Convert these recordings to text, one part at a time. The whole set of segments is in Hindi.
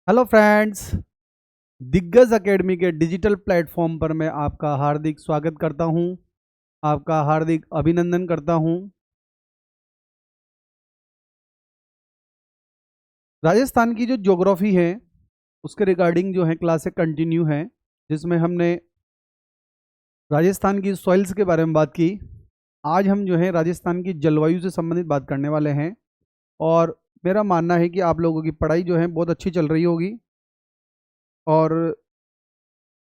Hello friends. दिग्गज एकेडमी के डिजिटल प्लेटफॉर्म पर मैं आपका हार्दिक स्वागत करता हूं, आपका हार्दिक अभिनंदन करता हूं। राजस्थान की जो ज्योग्राफी है उसके रिगार्डिंग जो है क्लासें कंटिन्यू हैं, जिसमें हमने राजस्थान की सॉइल्स के बारे में बात की। आज हम जो है राजस्थान की जलवायु से संबंधित बात करने वाले हैं और मेरा मानना है कि आप लोगों की पढ़ाई जो है बहुत अच्छी चल रही होगी। और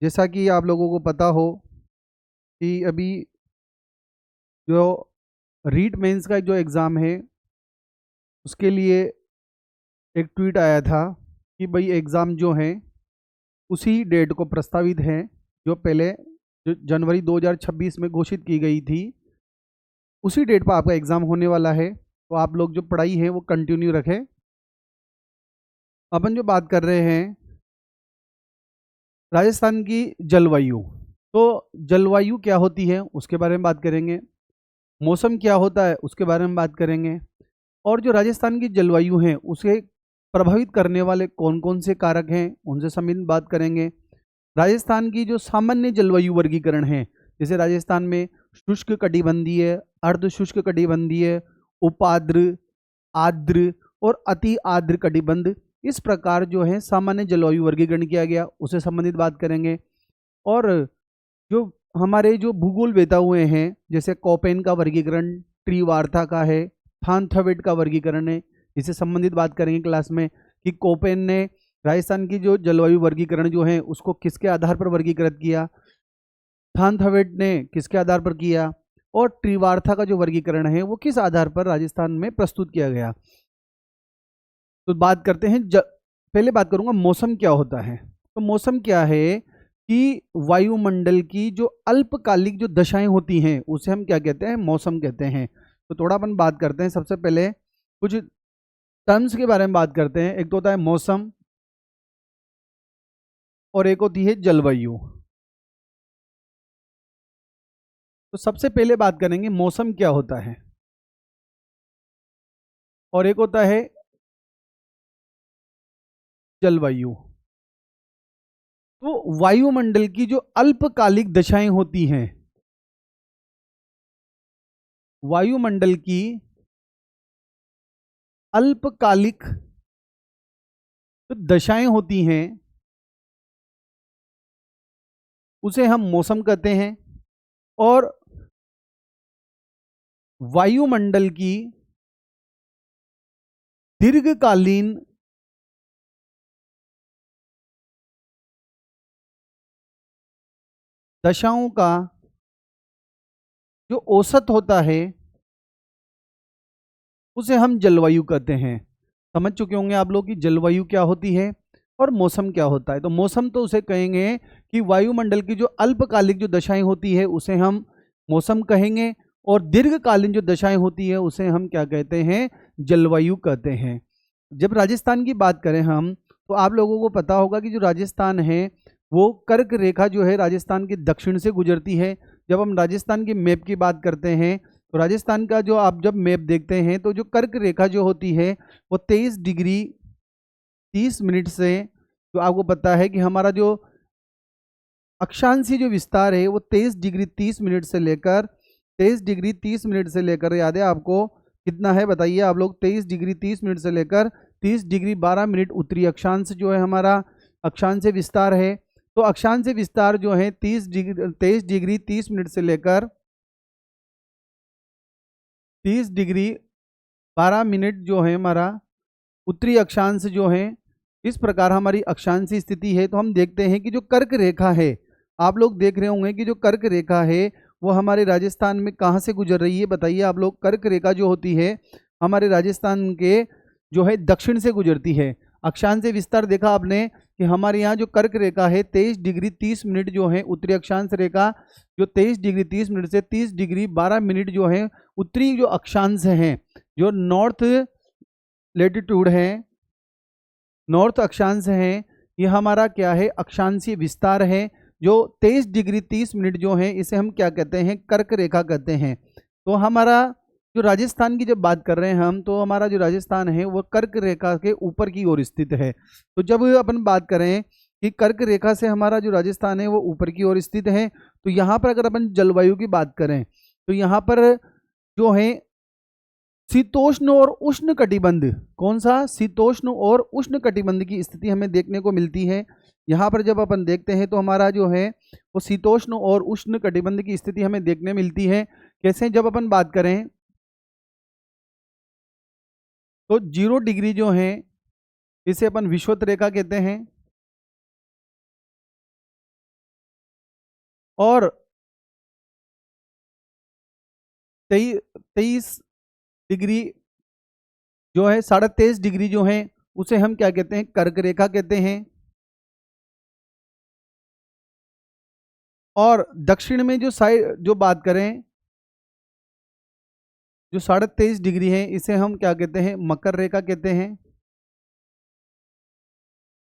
जैसा कि आप लोगों को पता हो कि अभी जो रीट मेंस का जो एग्ज़ाम है उसके लिए एक ट्वीट आया था कि भाई एग्ज़ाम जो है उसी डेट को प्रस्तावित है जो पहले जो जनवरी 2026 में घोषित की गई थी। उसी डेट पर आपका एग्ज़ाम होने वाला है, तो आप लोग जो पढ़ाई है वो कंटिन्यू रखें। अपन जो बात कर रहे हैं राजस्थान की जलवायु, तो जलवायु क्या होती है उसके बारे में बात करेंगे, मौसम क्या होता है उसके बारे में बात करेंगे, और जो राजस्थान की जलवायु है उसे प्रभावित करने वाले कौन कौन से कारक हैं उनसे संबंधित बात करेंगे। राजस्थान की जो सामान्य जलवायु वर्गीकरण है, जैसे राजस्थान में शुष्क कटिबंधीय, अर्ध शुष्क कटिबंधीय, उपाद्र, आर्द्र और अति आर्द्र कटिबंध, इस प्रकार जो है सामान्य जलवायु वर्गीकरण किया गया, उससे संबंधित बात करेंगे। और जो हमारे जो भूगोल वेता हुए हैं, जैसे कोपेन का वर्गीकरण ट्री वार्ता का है, थानथवेट का वर्गीकरण है, इससे संबंधित बात करेंगे क्लास में कि कोपेन ने राजस्थान की जो जलवायु वर्गीकरण जो है उसको किसके आधार पर वर्गीकृत किया, थानथवेट ने किसके आधार पर किया, और ट्रीवार्था का जो वर्गीकरण है वो किस आधार पर राजस्थान में प्रस्तुत किया गया। तो बात करते हैं पहले बात करूंगा मौसम क्या होता है। तो मौसम क्या है कि वायुमंडल की जो अल्पकालिक जो दशाएं होती हैं उसे हम क्या कहते हैं, मौसम कहते हैं। तो थोड़ा अपन बात करते हैं, सबसे पहले कुछ टर्म्स के बारे में बात करते हैं। एक तो होता है मौसम और एक होती है जलवायु। तो सबसे पहले बात करेंगे मौसम क्या होता है, और एक होता है जलवायु। तो वायुमंडल की जो अल्पकालिक दशाएं होती हैं, वायुमंडल की अल्पकालिक जो दशाएं होती हैं उसे हम मौसम कहते हैं। और वायुमंडल की दीर्घकालीन दशाओं का जो औसत होता है उसे हम जलवायु कहते हैं। समझ चुके होंगे आप लोग कि जलवायु क्या होती है और मौसम क्या होता है। तो मौसम तो उसे कहेंगे कि वायुमंडल की जो अल्पकालिक जो दशाएं होती है उसे हम मौसम कहेंगे, और दीर्घकालीन जो दशाएं होती है उसे हम क्या कहते हैं, जलवायु कहते हैं। जब राजस्थान की बात करें हम, तो आप लोगों को पता होगा कि जो राजस्थान है वो कर्क रेखा जो है राजस्थान के दक्षिण से गुजरती है। जब हम राजस्थान के मैप की बात करते हैं तो राजस्थान का जो आप जब मैप देखते हैं तो जो कर्क रेखा जो होती है वो 23 डिग्री 30 मिनट से, जो आपको पता है कि हमारा जो अक्षांशीय जो विस्तार है वो 23 डिग्री 30 मिनट से लेकर 23 डिग्री 30 मिनट से लेकर, याद है आपको कितना है बताइए आप लोग, 23 डिग्री 30 मिनट से लेकर 30 डिग्री 12 मिनट उत्तरी अक्षांश जो है हमारा अक्षांशीय विस्तार है। तो अक्षांशीय विस्तार जो है 23 डिग्री 30 मिनट से लेकर 30 डिग्री 12 मिनट जो है हमारा उत्तरी अक्षांश जो है, इस प्रकार हमारी अक्षांशीय स्थिति है। तो हम देखते हैं कि जो कर्क रेखा है, आप लोग देख रहे होंगे कि जो कर्क रेखा है वो हमारे राजस्थान में कहाँ से गुजर रही है बताइए आप लोग। कर्क रेखा जो होती है हमारे राजस्थान के जो है दक्षिण से गुजरती है। अक्षांशीय विस्तार देखा आपने कि हमारे यहाँ जो कर्क रेखा है 23 डिग्री 30 मिनट जो है उत्तरी अक्षांश रेखा, जो 23 डिग्री 30 मिनट से 30 डिग्री 12 मिनट जो है उत्तरी जो अक्षांश हैं, जो नॉर्थ लेटीट्यूड है, नॉर्थ अक्षांश है, ये हमारा क्या है, अक्षांशीय विस्तार है। जो 23 डिग्री 30 मिनट जो है इसे हम क्या कहते हैं, कर्क रेखा कहते हैं। तो हमारा जो राजस्थान की जब बात कर रहे हैं हम, तो हमारा जो राजस्थान है वो कर्क रेखा के ऊपर की ओर स्थित है। तो जब अपन बात करें कि कर्क रेखा से हमारा जो राजस्थान है वो ऊपर की ओर स्थित है, तो यहाँ पर अगर अपन जलवायु की बात करें तो यहाँ पर जो है शीतोष्ण और उष्ण कटिबंध, कौन सा, शीतोष्ण और उष्ण कटिबंध की स्थिति हमें देखने को मिलती है। यहाँ पर जब अपन देखते हैं तो हमारा जो है वो शीतोष्ण और उष्ण कटिबंध की स्थिति हमें देखने मिलती है। कैसे, जब अपन बात करें तो 0 डिग्री जो है इसे अपन विषुवत रेखा कहते हैं, और 23 डिग्री जो है, 23.5 डिग्री जो है उसे हम क्या कहते हैं, कर्क रेखा कहते हैं। और दक्षिण में जो साइड जो बात करें, जो 23.5 डिग्री है इसे हम क्या कहते हैं, मकर रेखा कहते हैं।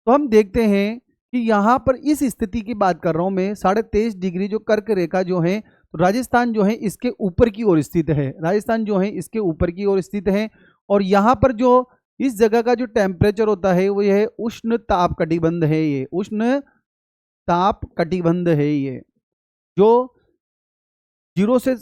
तो हम देखते हैं कि यहाँ पर इस स्थिति की बात कर रहा हूं मैं, 23.5 डिग्री जो कर्क रेखा जो है, तो राजस्थान जो है इसके ऊपर की ओर स्थित है, राजस्थान जो है इसके ऊपर की ओर स्थित है। और यहाँ पर जो इस जगह का जो टेम्परेचर होता है वो यह उष्ण ताप कटिबंध है, ये उष्ण ताप कटिबंध है, ये जो 0 से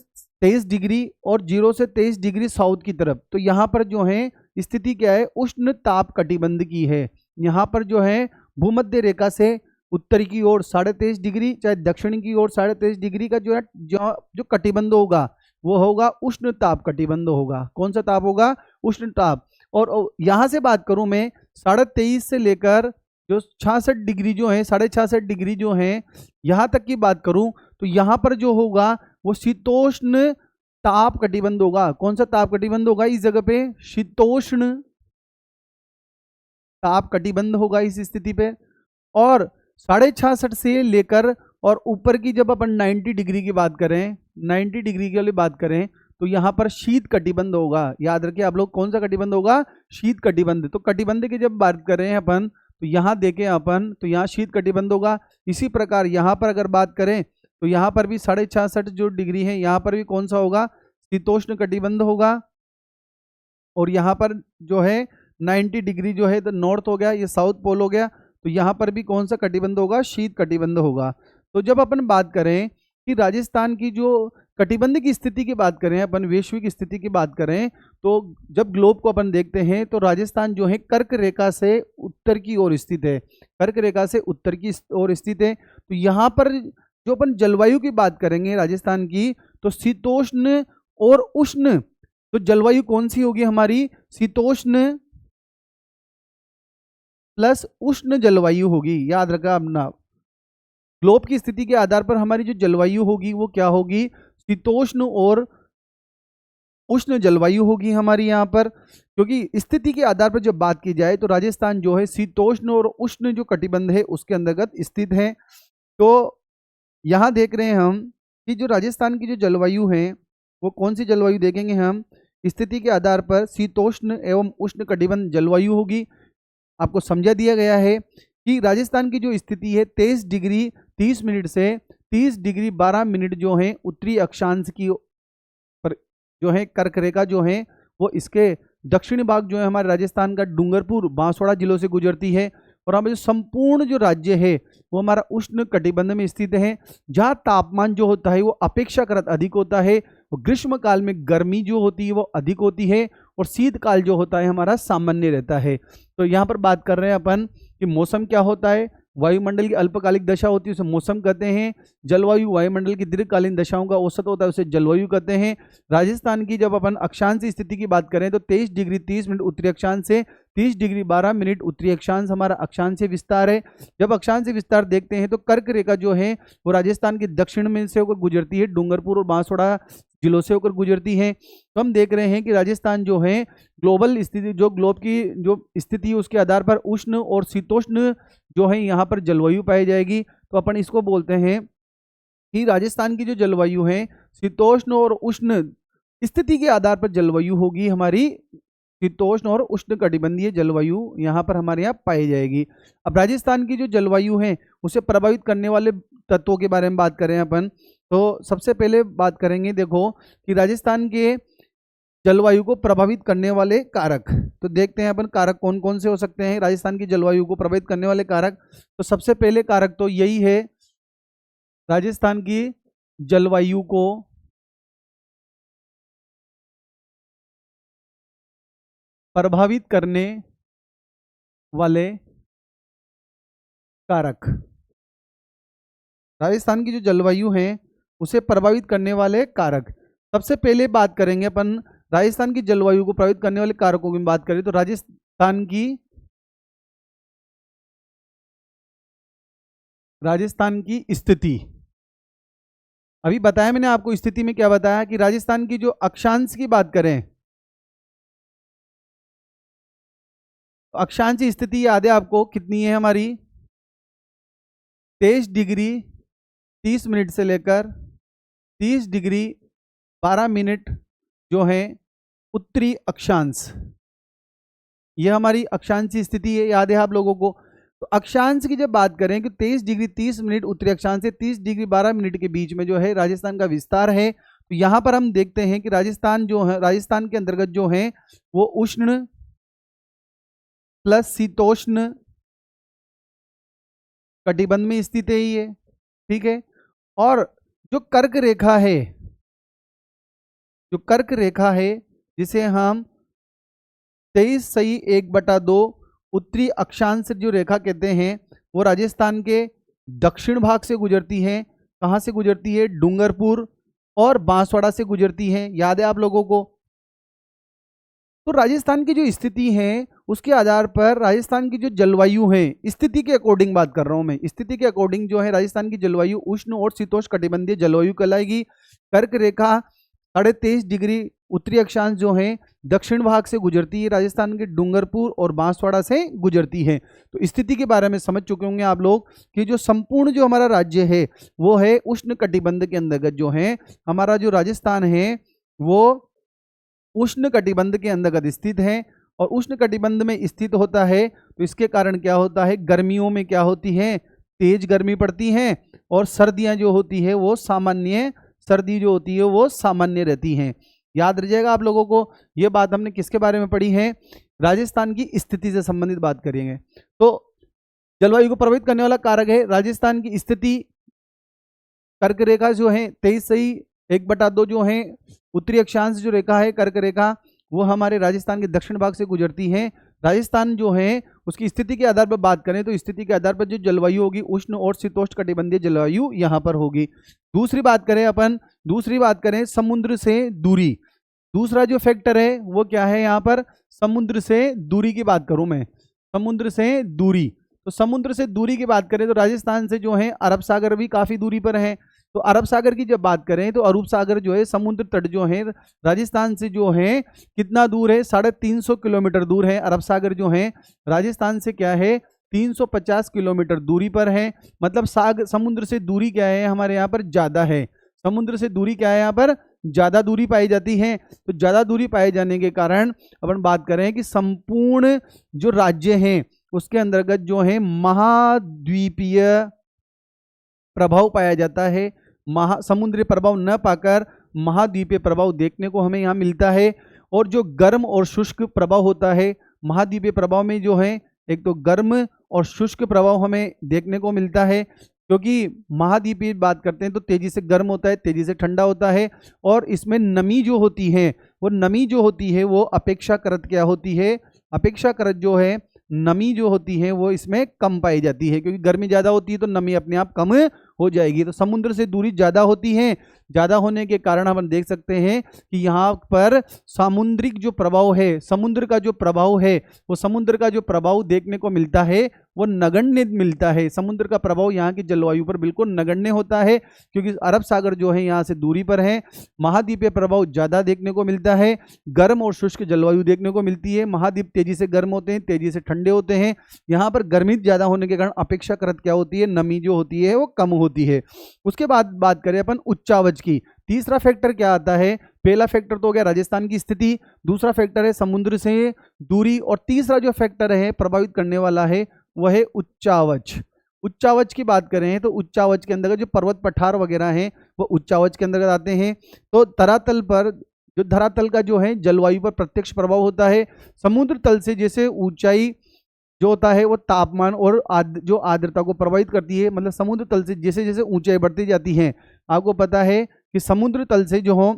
23 डिग्री और 0 से 23 डिग्री साउथ की तरफ, तो यहाँ पर जो है स्थिति क्या है, उष्ण ताप कटिबंध की है। यहाँ पर जो है भूमध्य रेखा से उत्तर की ओर 23.5 डिग्री, चाहे दक्षिण की ओर 23.5 डिग्री का जो है जो कटिबंध होगा वो होगा उष्ण ताप कटिबंध होगा। कौन सा ताप होगा, उष्ण ताप। और यहाँ से बात करूं मैं 23.5 से लेकर जो 66 डिग्री जो है, 66.5 डिग्री जो है यहाँ तक की बात करूं, तो यहाँ पर जो होगा वो शीतोष्ण ताप कटिबंध होगा। कौन सा ताप कटिबंध होगा इस जगह पे, शीतोष्ण ताप कटिबंध होगा इस स्थिति पे। और 66.5 से लेकर और ऊपर की जब अपन 90 डिग्री की बात करें, 90 डिग्री के लिए बात करें, तो यहाँ पर शीत कटिबंध होगा। याद रखिए आप लोग, कौन सा कटिबंध होगा, शीत कटिबंध। तो कटिबंध की जब बात करें अपन, तो यहाँ देखें अपन, तो यहाँ शीत कटिबंध होगा। इसी प्रकार यहाँ पर अगर बात करें तो यहाँ पर भी 66.5 जो डिग्री है, यहाँ पर भी कौन सा होगा, शीतोष्ण कटिबंध होगा। और यहाँ पर जो है 90 डिग्री जो है तो नॉर्थ हो गया, ये साउथ पोल हो गया, तो यहाँ पर भी कौन सा कटिबंध होगा, शीत कटिबंध होगा। तो जब अपन बात करें कि राजस्थान की जो कटिबंध की स्थिति की बात करें, अपन वैश्विक स्थिति की बात करें, तो जब ग्लोब को अपन देखते हैं तो राजस्थान जो है कर्क रेखा से उत्तर की ओर स्थित है, कर्क रेखा से उत्तर की ओर स्थित है। तो यहाँ पर जो अपन जलवायु की बात करेंगे राजस्थान की, तो शीतोष्ण और उष्ण, तो जलवायु कौन सी होगी हमारी, शीतोष्ण प्लस उष्ण जलवायु होगी। याद रखा अपना, ग्लोब की स्थिति के आधार पर हमारी जो जलवायु होगी वो क्या होगी, शीतोष्ण और उष्ण जलवायु होगी हमारी यहाँ पर। क्योंकि स्थिति के आधार पर जब बात की जाए तो राजस्थान जो है शीतोष्ण और उष्ण जो कटिबंध है उसके अंतर्गत स्थित है। तो यहाँ देख रहे हैं हम कि जो राजस्थान की जो जलवायु है वो कौन सी जलवायु देखेंगे हम, स्थिति के आधार पर शीतोष्ण एवं उष्ण कटिबंध जलवायु होगी। आपको समझा दिया गया है कि राजस्थान की जो स्थिति है 23 डिग्री 30 मिनट से 30 डिग्री 12 मिनट जो है उत्तरी अक्षांश की पर जो है कर्क रेखा जो है वो इसके दक्षिणी भाग जो है हमारे राजस्थान का डूंगरपुर बांसवाड़ा जिलों से गुजरती है। और हमारे जो संपूर्ण जो राज्य है वो हमारा उष्ण कटिबंध में स्थित है, जहाँ तापमान जो होता है वो अपेक्षाकृत अधिक होता है। ग्रीष्म काल में गर्मी जो होती है वो अधिक होती है और शीतकाल जो होता है हमारा सामान्य रहता है। तो यहाँ पर बात कर रहे हैं अपन कि मौसम क्या होता है, वायुमंडल की अल्पकालिक दशा होती है उसे मौसम कहते हैं, जलवायु वायुमंडल की दीर्घकालीन दशाओं का औसत होता है उसे जलवायु कहते हैं। राजस्थान की जब अपन अक्षांश स्थिति की बात करें तो 23 डिग्री 30 मिनट उत्तरी अक्षांश से 30 डिग्री 12 मिनट उत्तरी अक्षांश हमारा अक्षांश विस्तार है। जब अक्षांश विस्तार देखते हैं तो कर्क रेखा जो है वो राजस्थान के दक्षिण में से होकर गुजरती है, डूंगरपुर और बांसवाड़ा जिलों से होकर गुजरती है। तो हम देख रहे हैं कि राजस्थान जो है ग्लोबल स्थिति, जो ग्लोब की जो स्थिति है उसके आधार पर उष्ण और शीतोष्ण जो है यहाँ पर जलवायु पाई जाएगी। तो अपन इसको बोलते हैं कि राजस्थान की जो जलवायु है शीतोष्ण और उष्ण स्थिति के आधार पर जलवायु होगी हमारी, शीतोष्ण और उष्ण कटिबंधीय जलवायु यहाँ पर हमारे यहाँ पाई जाएगी। अब राजस्थान की जो जलवायु है उसे प्रभावित करने वाले तत्वों के बारे में बात करें अपन, तो सबसे पहले बात करेंगे देखो कि राजस्थान के जलवायु को प्रभावित करने वाले कारक। तो देखते हैं अपन कारक कौन कौन से हो सकते हैं राजस्थान की जलवायु को प्रभावित करने वाले कारक। तो सबसे पहले कारक तो यही है, राजस्थान की जलवायु को प्रभावित करने वाले कारक। राजस्थान की जो जलवायु है उसे प्रभावित करने वाले कारक। सबसे पहले बात करेंगे अपन राजस्थान की जलवायु को प्रभावित करने वाले कारकों की बात करें तो राजस्थान की स्थिति। अभी बताया मैंने आपको स्थिति में क्या बताया कि राजस्थान की जो अक्षांश की बात करें तो अक्षांश स्थिति याद है आपको कितनी है हमारी, 23 डिग्री 30 मिनट से लेकर 30 डिग्री 12 मिनट जो है उत्तरी अक्षांश, यह हमारी अक्षांश स्थिति है, याद है आप लोगों को। तो अक्षांश की जब बात करें कि 23 डिग्री 30 मिनट उत्तरी अक्षांश से 30 डिग्री 12 मिनट के बीच में जो है राजस्थान का विस्तार है। तो यहाँ पर हम देखते हैं कि राजस्थान जो है, राजस्थान के अंतर्गत जो है वो उष्ण प्लस शीतोष्ण कटिबंध में स्थित है ये, ठीक है। और जो कर्क रेखा है, जो कर्क रेखा है जिसे हम 23.1/2 उत्तरी अक्षांश जो रेखा कहते हैं, वो राजस्थान के दक्षिण भाग से गुजरती है। कहाँ से गुजरती है? डूंगरपुर और बांसवाड़ा से गुजरती है, याद है आप लोगों को। तो राजस्थान की जो स्थिति है उसके आधार पर राजस्थान की जो जलवायु है, स्थिति के अकॉर्डिंग बात कर रहा हूं मैं, स्थिति के अकॉर्डिंग जो है राजस्थान की जलवायु उष्ण और शीतोष्ण कटिबंधीय जलवायु कहलाएगी। कर्क रेखा 23.5 डिग्री उत्तरी अक्षांश जो है दक्षिण भाग से गुजरती है, राजस्थान के डूंगरपुर और बांसवाड़ा से गुजरती है। तो स्थिति के बारे में समझ चुके होंगे आप लोग कि जो संपूर्ण जो हमारा राज्य है वो है उष्ण कटिबंध के अंतर्गत, जो है हमारा जो राजस्थान है वो उष्ण कटिबंध के अंतर्गत स्थित है। और उष्ण कटिबंध में स्थित होता है तो इसके कारण क्या होता है, गर्मियों में क्या होती है, तेज गर्मी पड़ती है, और सर्दियां जो होती है वो सामान्य, सर्दी जो होती है वो सामान्य रहती हैं। याद रखिएगा आप लोगों को, ये बात हमने किसके बारे में पढ़ी है, राजस्थान की स्थिति से संबंधित बात करेंगे। तो जलवायु को प्रभावित करने वाला कारक है राजस्थान की स्थिति। कर्क रेखा जो है 23.1/2 जो है उत्तरी अक्षांश जो रेखा है कर्क रेखा, वो हमारे राजस्थान के दक्षिण भाग से गुजरती है। राजस्थान जो है उसकी स्थिति के आधार पर बात करें तो स्थिति के आधार पर जो जलवायु होगी उष्ण और शीतोष्ण कटिबंधीय जलवायु यहाँ पर होगी। दूसरी बात करें समुद्र से दूरी। दूसरा जो फैक्टर है वो क्या है, यहाँ पर समुद्र से दूरी की बात करूं मैं, समुद्र से दूरी। तो समुद्र से दूरी की बात करें तो राजस्थान से जो है अरब सागर भी काफी दूरी पर है। तो अरब सागर की जब बात करें तो अरब सागर जो है समुद्र तट जो है राजस्थान से जो है कितना दूर है, 350 किलोमीटर दूर है। अरब सागर जो है राजस्थान से क्या है, 350 किलोमीटर दूरी पर है। मतलब समुद्र से दूरी क्या है हमारे यहाँ पर ज्यादा है, समुद्र से दूरी क्या है यहाँ पर ज्यादा दूरी पाई जाती है। तो ज्यादा दूरी पाए जाने के कारण अपन बात करें कि संपूर्ण जो राज्य हैं उसके अंतर्गत जो है महाद्वीपीय प्रभाव पाया जाता है। समुद्री प्रभाव न पाकर महाद्वीपीय प्रभाव देखने को हमें यहाँ मिलता है। और जो गर्म और शुष्क प्रभाव होता है महाद्वीपीय प्रभाव में जो है, एक तो गर्म और शुष्क प्रभाव हमें देखने को मिलता है, क्योंकि महाद्वीपीय बात करते हैं तो तेजी से गर्म होता है, तेजी से ठंडा होता है। और इसमें नमी जो होती है वो नमी जो होती है वो अपेक्षाकृत क्या होती है, अपेक्षाकृत जो है नमी जो होती है वो इसमें कम पाई जाती है, क्योंकि गर्मी ज़्यादा होती है तो नमी अपने आप कम हो जाएगी। तो समुद्र से दूरी ज़्यादा होती है, ज़्यादा होने के कारण हम देख सकते हैं कि यहाँ पर सामुद्रिक जो प्रभाव है, समुद्र का जो प्रभाव है वो समुद्र का जो प्रभाव देखने को मिलता है वो नगण्य मिलता है। समुद्र का प्रभाव यहाँ की जलवायु पर बिल्कुल नगण्य होता है, क्योंकि अरब सागर जो है यहाँ से दूरी पर है। महाद्वीपीय प्रभाव ज़्यादा देखने को मिलता है, गर्म और शुष्क जलवायु देखने को मिलती है। महाद्वीप तेजी से गर्म होते हैं, तेजी से ठंडे होते हैं। यहाँ पर गर्मी ज़्यादा होने के कारण अपेक्षाकृत क्या होती है, नमी जो होती है वो कम होती है। उसके बाद बात करें अपन उच्चावच की, तीसरा फैक्टर क्या आता है, पहला फैक्टर तो हो गया राजस्थान की स्थिति, दूसरा फैक्टर है समुद्र से दूरी, और तीसरा जो फैक्टर है प्रभावित करने वाला है वह है उच्चावच। उच्चावच की बात करें तो उच्चावच के अंतर्गत जो पर्वत पठार वगैरह हैं वो उच्चावच के अंतर्गत आते हैं। तो तरातल पर जो धरातल का जो है जलवायु पर प्रत्यक्ष प्रभाव होता है। समुद्र तल से जैसे ऊंचाई जो होता है वो तापमान और जो आर्द्रता को प्रभावित करती है। मतलब समुद्र तल से जैसे जैसे ऊंचाई बढ़ती जाती है, आपको पता है कि समुद्र तल से जो हो,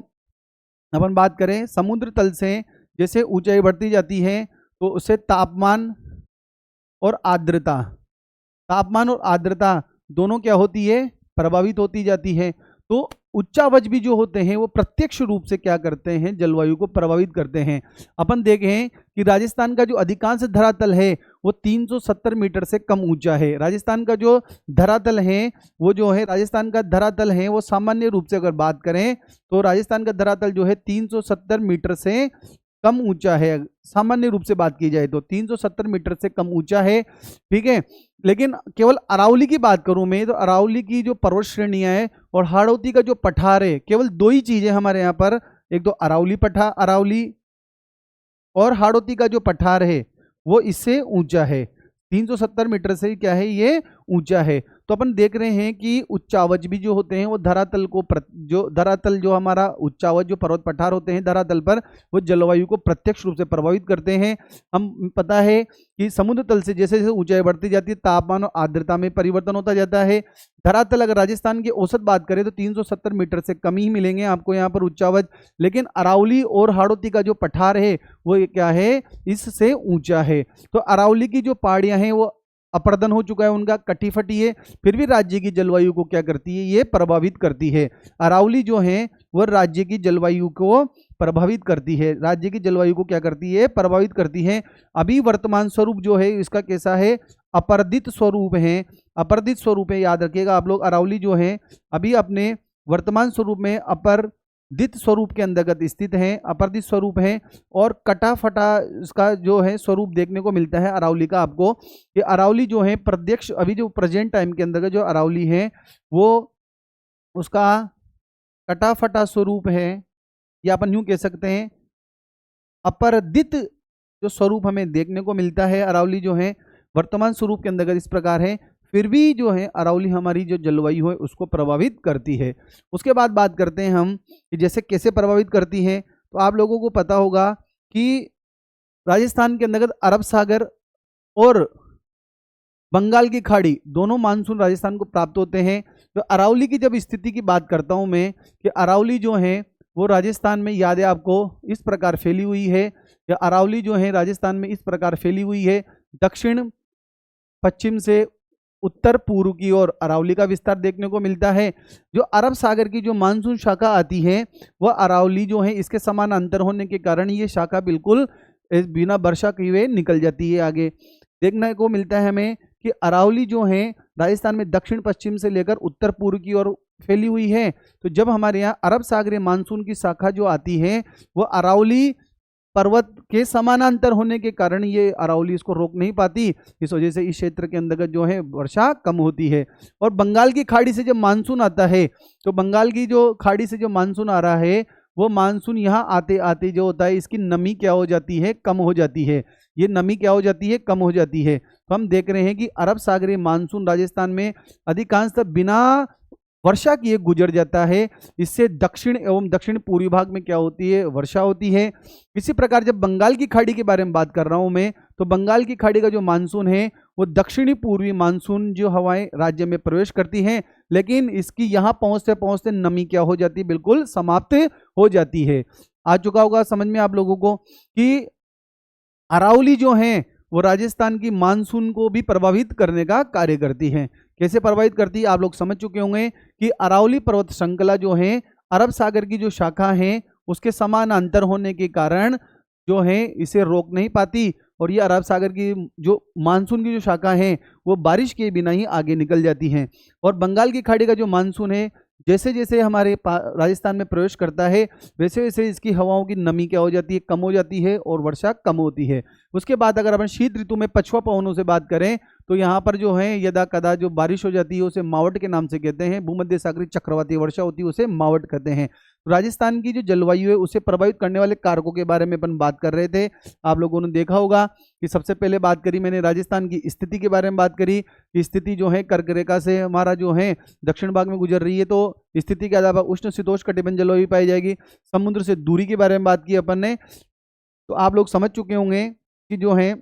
अपन बात करें समुद्र तल से जैसे ऊंचाई बढ़ती जाती है तो उससे तापमान और आर्द्रता दोनों क्या होती है, प्रभावित होती जाती है। तो उच्चावच भी जो होते हैं वो प्रत्यक्ष रूप से क्या करते हैं, जलवायु को प्रभावित करते हैं। अपन देखें कि राजस्थान का जो अधिकांश धरातल है वो 370 मीटर से कम ऊंचा है। राजस्थान का जो धरातल है वो जो है, राजस्थान का धरातल है वो सामान्य रूप से अगर बात करें तो राजस्थान का धरातल जो है 370 मीटर से कम ऊंचा है। सामान्य रूप से बात की जाए तो 370 मीटर से कम ऊंचा है, ठीक है। लेकिन केवल अरावली की बात करूं मैं तो अरावली की जो पर्वत श्रेणियां है और हाड़ौती का जो पठार है, केवल दो ही चीजें हमारे यहाँ पर, एक तो अरावली और हाड़ौती का जो पठार है वो इससे ऊंचा है, 370 मीटर से क्या है, ये ऊंचा है। तो अपन देख रहे हैं कि उच्चावच भी जो होते हैं वो धरातल को धरातल जो हमारा उच्चावच जो पर्वत पठार होते हैं धरातल पर, वो जलवायु को प्रत्यक्ष रूप से प्रभावित करते हैं। हम पता है कि समुद्र तल से जैसे जैसे ऊंचाई बढ़ती जाती है तापमान और आर्द्रता में परिवर्तन होता जाता है। धरातल अगर राजस्थान की औसत बात करें तो 370 मीटर से कम ही मिलेंगे आपको यहाँ पर उच्चावच। लेकिन अरावली और हाड़ौती का जो पठार है वो क्या है, इससे ऊंचा है। तो अरावली की जो पहाड़ियां हैं वो अपर्दन हो चुका है उनका, कटी-फटी है, फिर भी राज्य की जलवायु को क्या करती है, ये प्रभावित करती है। अरावली जो है वह राज्य की जलवायु को प्रभावित करती है, राज्य की जलवायु को क्या करती है, प्रभावित करती है। अभी वर्तमान स्वरूप जो है इसका कैसा है, अपर्दित स्वरूप है, अपर्दित स्वरूप है, याद रखिएगा आप लोग। अरावली जो है अभी अपने वर्तमान स्वरूप में अपर्दित स्वरूप के अंतर्गत स्थित है, अपर्दित स्वरूप है। और कटा फटा इसका जो है स्वरूप देखने को मिलता है अरावली का आपको, कि अरावली जो है प्रत्यक्ष अभी जो प्रेजेंट टाइम के अंतर्गत जो अरावली है वो उसका कटा फटा स्वरूप है, या अपन यूं कह सकते हैं अपर्दित जो स्वरूप हमें देखने को मिलता है। अरावली जो है वर्तमान स्वरूप के अंतर्गत इस प्रकार है, फिर भी जो है अरावली हमारी जो जलवायु है उसको प्रभावित करती है। उसके बाद बात करते हैं हम कि जैसे कैसे प्रभावित करती है। तो आप लोगों को पता होगा कि राजस्थान के अंतर्गत अरब सागर और बंगाल की खाड़ी दोनों मानसून राजस्थान को प्राप्त होते हैं। तो अरावली की जब स्थिति की बात करता हूं मैं कि अरावली जो है वो राजस्थान में, याद है आपको, इस प्रकार फैली हुई है, या अरावली जो है राजस्थान में इस प्रकार फैली हुई है। दक्षिण पश्चिम से उत्तर पूर्व की ओर अरावली का विस्तार देखने को मिलता है। जो अरब सागर की जो मानसून शाखा आती है वह अरावली जो है इसके समानांतर होने के कारण ये शाखा बिल्कुल बिना वर्षा किए हुए निकल जाती है। आगे देखने को मिलता है हमें कि अरावली जो है राजस्थान में दक्षिण पश्चिम से लेकर उत्तर पूर्व की ओर फैली हुई है। तो जब हमारे यहाँ अरब सागरीय मानसून की शाखा जो आती है वो अरावली पर्वत के समानांतर होने के कारण ये अरावली इसको रोक नहीं पाती, इस वजह से इस क्षेत्र के अंतर्गत जो है वर्षा कम होती है। और बंगाल की खाड़ी से जब मानसून आता है तो बंगाल की जो खाड़ी से जो मानसून आ रहा है वो मानसून यहाँ आते आते जो होता है इसकी नमी क्या हो जाती है, कम हो जाती है। ये नमी क्या हो जाती है, कम हो जाती है। तो हम देख रहे हैं कि अरब सागरीय मानसून राजस्थान में अधिकांशतः बिना वर्षा किए गुजर जाता है। इससे दक्षिण एवं दक्षिण पूर्वी भाग में क्या होती है, वर्षा होती है। इसी प्रकार जब बंगाल की खाड़ी के बारे में बात कर रहा हूं मैं, तो बंगाल की खाड़ी का जो मानसून है वो दक्षिणी पूर्वी मानसून जो हवाएं राज्य में प्रवेश करती हैं, लेकिन इसकी यहाँ पहुंचते पहुंचते नमी क्या हो जाती है, बिल्कुल समाप्त हो जाती है। आ चुका होगा समझ में आप लोगों को कि अरावली जो है वो राजस्थान की मानसून को भी प्रभावित करने का कार्य करती है। कैसे प्रभावित करती है आप लोग समझ चुके होंगे कि अरावली पर्वत श्रृंखला जो है अरब सागर की जो शाखा है उसके समानांतर होने के कारण जो है इसे रोक नहीं पाती, और ये अरब सागर की जो मानसून की जो शाखा है वो बारिश के बिना ही आगे निकल जाती हैं। और बंगाल की खाड़ी का जो मानसून है जैसे जैसे हमारे राजस्थान में प्रवेश करता है वैसे वैसे इसकी हवाओं की नमी क्या हो जाती है, कम हो जाती है और वर्षा कम होती है। उसके बाद अगर अपन शीत ऋतु में पछुआ पवनों से बात करें तो यहाँ पर जो है यदा कदा जो बारिश हो जाती है उसे मावट के नाम से कहते हैं। भूमध्य सागरीय चक्रवाती वर्षा होती है उसे मावट कहते हैं। तो राजस्थान की जो जलवायु है उसे प्रभावित करने वाले कारकों के बारे में अपन बात कर रहे थे। आप लोगों ने देखा होगा कि सबसे पहले बात करी मैंने राजस्थान की स्थिति के बारे में बात करी कि स्थिति जो है कर्क रेखा से हमारा जो है दक्षिण भाग में गुजर रही है, तो स्थिति के आधार पर उष्ण शीतोष्ण कटिबंध जलवायु पाई जाएगी। समुद्र से दूरी के बारे में बात की अपन ने, तो आप लोग समझ चुके होंगे कि जो है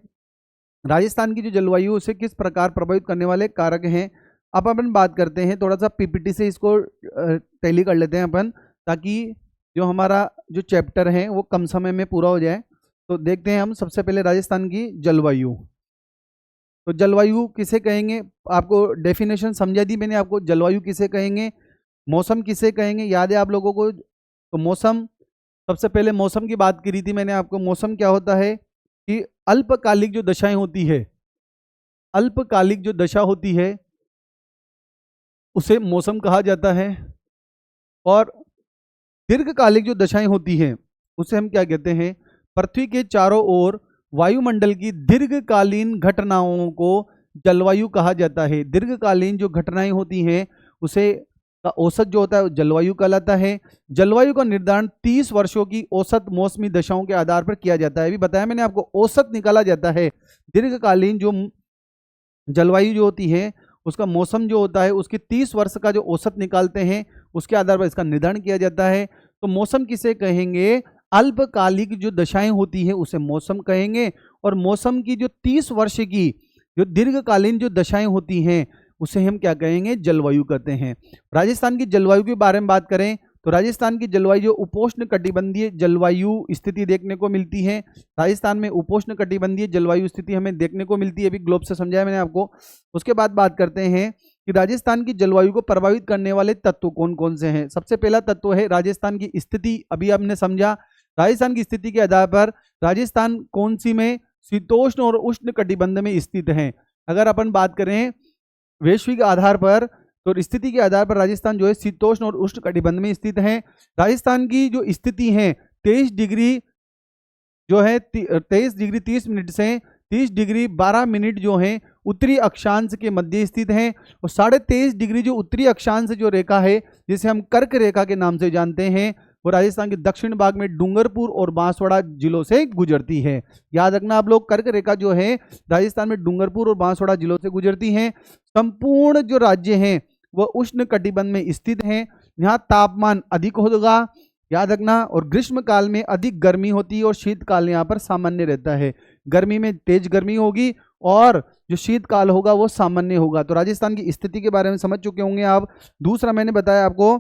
राजस्थान की जो जलवायु उसे किस प्रकार प्रभावित करने वाले कारक हैं। अब अपन बात करते हैं, थोड़ा सा पीपीटी से इसको टैली कर लेते हैं अपन, ताकि जो हमारा जो चैप्टर है वो कम समय में पूरा हो जाए। तो देखते हैं हम सबसे पहले राजस्थान की जलवायु। तो जलवायु किसे कहेंगे, आपको डेफिनेशन समझा दी मैंने आपको। जलवायु किसे कहेंगे, मौसम किसे कहेंगे, याद है आप लोगों को। तो मौसम, सबसे पहले मौसम की बात की थी मैंने आपको। मौसम क्या होता है कि अल्पकालिक जो दशाएं होती है, अल्पकालिक जो दशा होती है उसे मौसम कहा जाता है, और दीर्घकालिक जो दशाएं होती हैं उसे हम क्या कहते हैं, पृथ्वी के चारों ओर वायुमंडल की दीर्घकालीन घटनाओं को जलवायु कहा जाता है। दीर्घकालीन जो घटनाएं होती हैं उसे का औसत जो होता है जलवायु कहलाता है। जलवायु का निर्धारण 30 वर्षों की औसत मौसमी दशाओं के आधार पर किया जाता है। अभी बताया मैंने आपको, औसत निकाला जाता है। दीर्घकालीन जो जलवायु जो होती है उसका मौसम जो होता है उसकी 30 वर्ष का जो औसत निकालते हैं, उसके आधार पर इसका निर्धारण किया जाता है। तो मौसम किसे कहेंगे, अल्पकालिक जो दशाएं होती है उसे मौसम कहेंगे, और मौसम की जो 30 वर्ष की जो दीर्घकालीन जो दशाएं होती हैं उसे हम क्या कहेंगे, जलवायु कहते हैं। राजस्थान की जलवायु के बारे में बात करें तो राजस्थान की जलवायु जो उपोष्ण कटिबंधीय जलवायु स्थिति देखने को मिलती है। राजस्थान में उपोष्ण कटिबंधीय जलवायु स्थिति हमें देखने को मिलती है, अभी ग्लोब से समझाया मैंने आपको। उसके बाद बात करते हैं कि राजस्थान की जलवायु को प्रभावित करने वाले तत्व कौन कौन से हैं। सबसे पहला तत्व है राजस्थान की स्थिति। अभी आपने समझा, राजस्थान की स्थिति के आधार पर राजस्थान कौन सी में, शीतोष्ण और उष्ण कटिबंध में स्थित है। अगर अपन बात करें वैश्विक आधार पर, तो स्थिति के आधार पर राजस्थान जो है शीतोष्ण और उष्ण कटिबंध में स्थित है। राजस्थान की जो स्थिति है 23 डिग्री जो है 23 डिग्री 30 मिनट से 30 डिग्री 12 मिनट जो है उत्तरी अक्षांश के मध्य स्थित है, और 23.5 डिग्री जो उत्तरी अक्षांश जो रेखा है जिसे हम कर्क रेखा के नाम से जानते हैं, वो राजस्थान के दक्षिण भाग में डूंगरपुर और बांसवाड़ा जिलों से गुजरती है। याद रखना आप लोग, कर्क रेखा जो है राजस्थान में डूंगरपुर और बांसवाड़ा जिलों से गुजरती है। संपूर्ण जो राज्य हैं वह उष्ण कटिबंध में स्थित हैं। यहाँ तापमान अधिक होगा, याद रखना, और ग्रीष्म काल में अधिक गर्मी होती है और शीतकाल यहाँ पर सामान्य रहता है। गर्मी में तेज गर्मी होगी और जो शीतकाल होगा वो सामान्य होगा। तो राजस्थान की स्थिति के बारे में समझ चुके होंगे आप। दूसरा मैंने बताया आपको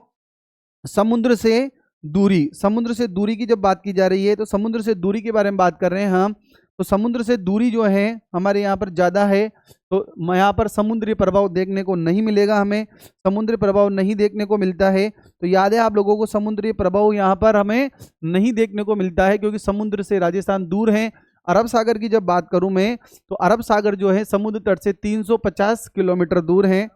समुद्र से दूरी। समुद्र से दूरी की जब बात की जा रही है तो समुद्र से दूरी के बारे में बात कर रहे हैं हम। तो समुद्र से दूरी जो है हमारे यहाँ पर ज़्यादा है, तो यहाँ पर समुद्री प्रभाव देखने को नहीं मिलेगा, हमें समुद्री प्रभाव नहीं देखने को मिलता है। तो याद है आप लोगों को, समुद्री प्रभाव यहाँ पर हमें नहीं देखने को मिलता है क्योंकि समुद्र से राजस्थान दूर है। अरब सागर की जब बात करूँ मैं, तो अरब सागर जो है समुद्र तट से 350 किलोमीटर दूर है।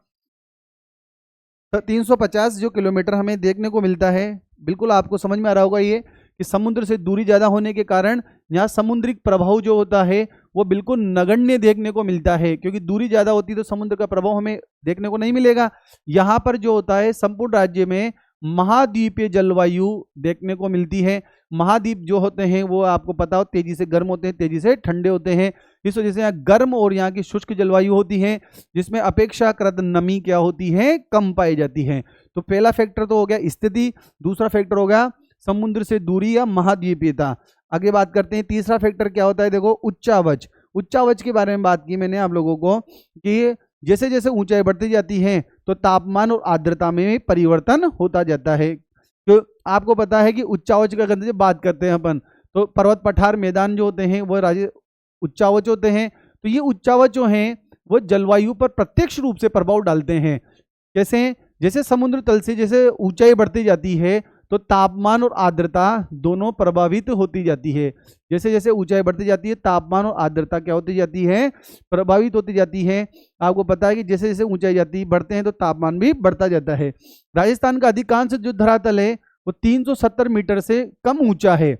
तो 350 जो किलोमीटर हमें देखने को मिलता है, बिल्कुल आपको समझ में आ रहा होगा ये कि समुद्र से दूरी ज़्यादा होने के कारण यहाँ समुद्रिक प्रभाव जो होता है वो बिल्कुल नगण्य देखने को मिलता है, क्योंकि दूरी ज़्यादा होती है तो समुद्र का प्रभाव हमें देखने को नहीं मिलेगा। यहाँ पर जो होता है संपूर्ण राज्य में महाद्वीपीय जलवायु देखने को मिलती है। महाद्वीप जो होते हैं वो आपको पता हो तेजी से गर्म होते हैं, तेजी से ठंडे होते हैं। इस वजह से यहाँ गर्म और यहाँ की शुष्क जलवायु होती है, जिसमें अपेक्षाकृत नमी क्या होती है, कम पाई जाती है। तो पहला फैक्टर तो हो गया स्थिति, दूसरा फैक्टर हो गया समुद्र से दूरी या महाद्वीपीयता। आगे बात करते हैं, तीसरा फैक्टर क्या होता है, देखो उच्चावच। उच्चावच के बारे में बात की मैंने आप लोगों को कि जैसे जैसे ऊंचाई बढ़ती जाती है तो तापमान और आर्द्रता में परिवर्तन होता जाता है। तो आपको पता है कि उच्चावच का जब बात करते हैं अपन, तो पर्वत पठार मैदान जो होते हैं वो उच्चावच होते हैं। तो ये उच्चावच जो हैं वो जलवायु पर प्रत्यक्ष रूप से प्रभाव डालते हैं। जैसे जैसे समुद्र तल से जैसे ऊंचाई बढ़ती जाती है तो तापमान और आर्द्रता दोनों प्रभावित होती जाती है। जैसे जैसे ऊंचाई बढ़ती जाती है तापमान और आर्द्रता क्या होती जाती है, प्रभावित होती जाती है। आपको पता है कि जैसे जैसे ऊंचाई जाती बढ़ते हैं तो तापमान भी बढ़ता जाता है। राजस्थान का अधिकांश जो धरातल है वो 370 मीटर से कम ऊंचा है,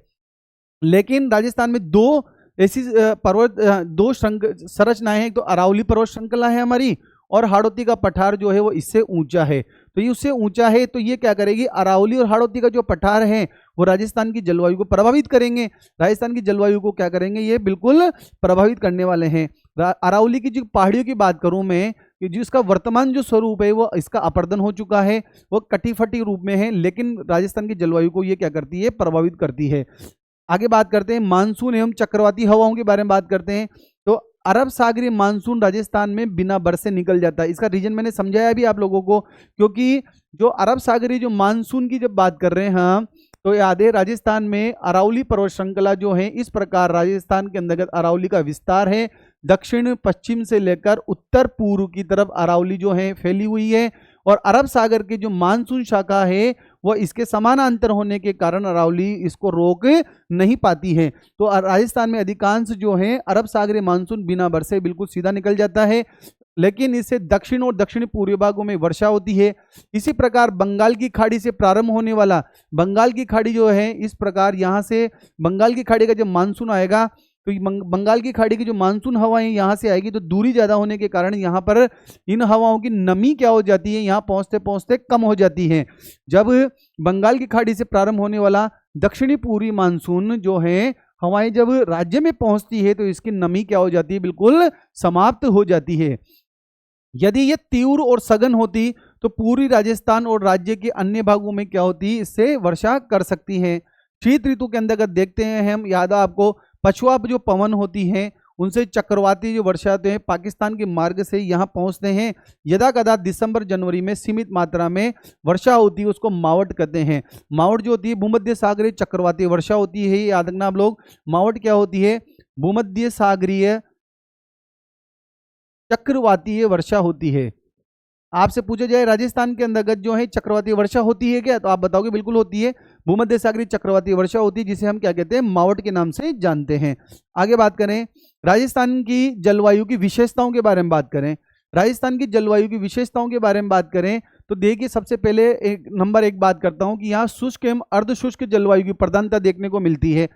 लेकिन राजस्थान में दो ऐसी पर्वत दो संरचनाएं हैं, एक तो अरावली पर्वत श्रृंखला है हमारी, और हाड़ौती का पठार जो है वो इससे ऊंचा है। तो ये उससे ऊंचा है तो ये क्या करेगी, अरावली और हाड़ौती का जो पठार है वो राजस्थान की जलवायु को प्रभावित करेंगे। राजस्थान की जलवायु को क्या करेंगे, ये बिल्कुल प्रभावित करने वाले हैं। अरावली की जो पहाड़ियों की बात करूं मैं, कि जिसका वर्तमान जो स्वरूप है वो इसका अपर्दन हो चुका है, वो कटी-फटी रूप में है, लेकिन राजस्थान की जलवायु को ये क्या करती है, प्रभावित करती है। आगे बात करते हैं मानसून एवं चक्रवाती हवाओं के बारे में बात करते हैं। तो अरब सागरीय मानसून राजस्थान में बिना बरसे निकल जाता है। इसका रीजन मैंने समझाया भी आप लोगों को, क्योंकि जो अरब सागरीय जो मानसून की जब बात कर रहे हैं हम, तो याद है राजस्थान में अरावली पर्वत श्रृंखला जो है, इस प्रकार राजस्थान के अंतर्गत अरावली का विस्तार है। दक्षिण पश्चिम से लेकर उत्तर पूर्व की तरफ अरावली जो है फैली हुई है, और अरब सागर की जो मानसून शाखा है वह इसके समानांतर होने के कारण अरावली इसको रोक नहीं पाती है। तो राजस्थान में अधिकांश जो है अरब सागरीय मानसून बिना बरसे बिल्कुल सीधा निकल जाता है, लेकिन इससे दक्षिण और दक्षिण पूर्वी भागों में वर्षा होती है। इसी प्रकार बंगाल की खाड़ी से प्रारंभ होने वाला, बंगाल की खाड़ी जो है, इस प्रकार यहाँ से बंगाल की खाड़ी का जब मानसून आएगा तो बंगाल की खाड़ी की जो मानसून हवाएं यहाँ से आएगी, तो दूरी ज़्यादा होने के कारण यहाँ पर इन हवाओं की नमी क्या हो जाती है, यहाँ पहुँचते पहुँचते कम हो जाती है। जब बंगाल की खाड़ी से प्रारंभ होने वाला दक्षिणी पूर्वी मानसून जो है हवाएं जब राज्य में पहुँचती है, तो इसकी नमी क्या हो जाती है, बिल्कुल समाप्त हो जाती है। यदि ये तीव्र और सघन होती तो पूरी राजस्थान और राज्य के अन्य भागों में क्या होती, इससे वर्षा कर सकती है। शीत ऋतु के अंतर्गत देखते हैं हम, याद है आपको, पछुआ जो पवन होती हैं उनसे चक्रवाती जो वर्षा होते हैं पाकिस्तान के मार्ग से यहाँ पहुँचते हैं। यदा कदा दिसंबर जनवरी में सीमित मात्रा में वर्षा होती है, उसको मावट कहते हैं। मावट जो होती है भूमध्य सागरीय चक्रवाती वर्षा होती है, याद रखना आप लोग। मावट क्या होती है, भूमध्य सागरीय चक्रवातीय वर्षा होती है। आपसे पूछा जाए राजस्थान के अंतर्गत जो है चक्रवातीय वर्षा होती है क्या, तो आप बताओगे बिल्कुल होती है। भूमध्य सागरीय चक्रवातीय वर्षा होती है, जिसे हम क्या कहते हैं, मावट के नाम से जानते हैं। आगे बात करें राजस्थान की जलवायु की विशेषताओं के बारे में बात करें। राजस्थान की जलवायु की विशेषताओं के बारे में बात करें तो देखिए, सबसे पहले नंबर एक बात करता हूं कि यहाँ शुष्क एवं अर्धशुष्क जलवायु की प्रधानता देखने को मिलती है।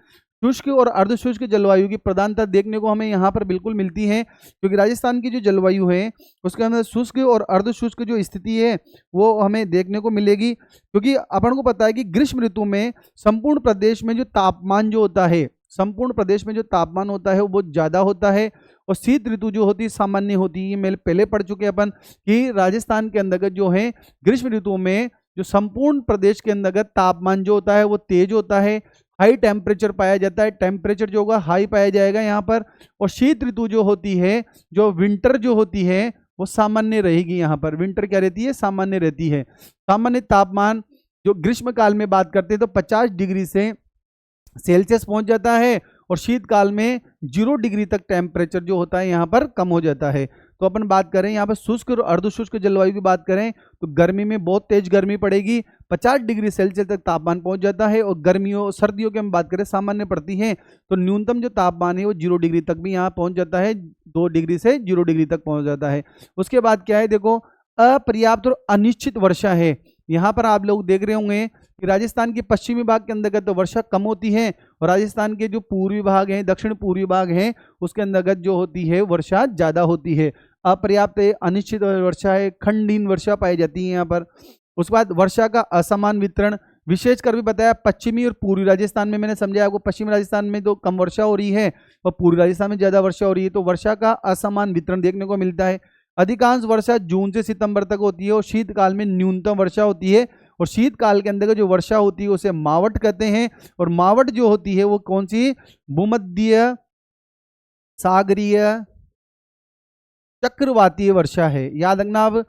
शुष्क और अर्धशुष्क जलवायु की प्रधानता देखने को हमें यहाँ पर बिल्कुल मिलती है, क्योंकि राजस्थान की जो जलवायु है उसके अंदर शुष्क और अर्धशुष्क जो स्थिति है वो हमें देखने को मिलेगी। क्योंकि अपन को पता है कि ग्रीष्म ऋतु में संपूर्ण प्रदेश में जो तापमान जो होता है, संपूर्ण प्रदेश में जो तापमान होता है वो बहुत ज़्यादा होता है, और शीत ऋतु जो होती है सामान्य होती है। मैं पहले पढ़ चुके अपन कि राजस्थान के अंतर्गत जो है ग्रीष्म ऋतु में जो संपूर्ण प्रदेश के अंतर्गत तापमान जो होता है वो तेज होता है, हाई टेम्परेचर पाया जाता है, टेम्परेचर जो होगा हाई पाया जाएगा यहाँ पर। और शीत ऋतु जो होती है, जो विंटर जो होती है वो सामान्य रहेगी। यहाँ पर विंटर क्या रहती है, सामान्य रहती है। सामान्य तापमान जो ग्रीष्म काल में बात करते हैं तो 50 डिग्री से सेल्सियस पहुंच जाता है, और शीतकाल में 0 डिग्री तक टेम्परेचर जो होता है यहाँ पर कम हो जाता है। तो अपन बात करें यहाँ पर शुष्क और अर्धशुष्क जलवायु की बात करें तो गर्मी में बहुत तेज गर्मी पड़ेगी, 50 डिग्री सेल्सियस तक तापमान पहुंच जाता है। और गर्मियों सर्दियों की हम बात करें सामान्य पड़ती है, तो न्यूनतम जो तापमान है वो 0 डिग्री तक भी यहाँ पहुंच जाता है, 2 डिग्री से 0 डिग्री तक पहुंच जाता है। उसके बाद क्या है, देखो अपर्याप्त और अनिश्चित वर्षा है। यहाँ पर आप लोग देख रहे होंगे कि राजस्थान के पश्चिमी भाग के अंतर्गत तो वर्षा कम होती है, और राजस्थान के जो पूर्वी भाग हैं, दक्षिण पूर्वी भाग हैं, उसके अंतर्गत जो होती है वर्षा ज़्यादा होती है। अपर्याप्त अनिश्चित वर्षा है, खंडहीन वर्षा पाई जाती है यहाँ पर। उसके बाद वर्षा का असमान वितरण, विशेषकर भी बताया पश्चिमी और पूर्वी राजस्थान में। मैंने समझाया आपको पश्चिमी राजस्थान में तो कम वर्षा हो रही है और पूर्वी राजस्थान में ज़्यादा वर्षा हो रही है, तो वर्षा का असमान वितरण देखने को मिलता है। अधिकांश वर्षा जून से सितंबर तक होती है, और शीतकाल में न्यूनतम वर्षा होती है, और शीतकाल के अंदर जो वर्षा होती है उसे मावट कहते हैं। और मावट जो होती है वो कौन सी, भूमध्य सागरीय चक्रवातीय वर्षा है। याद रखना, अब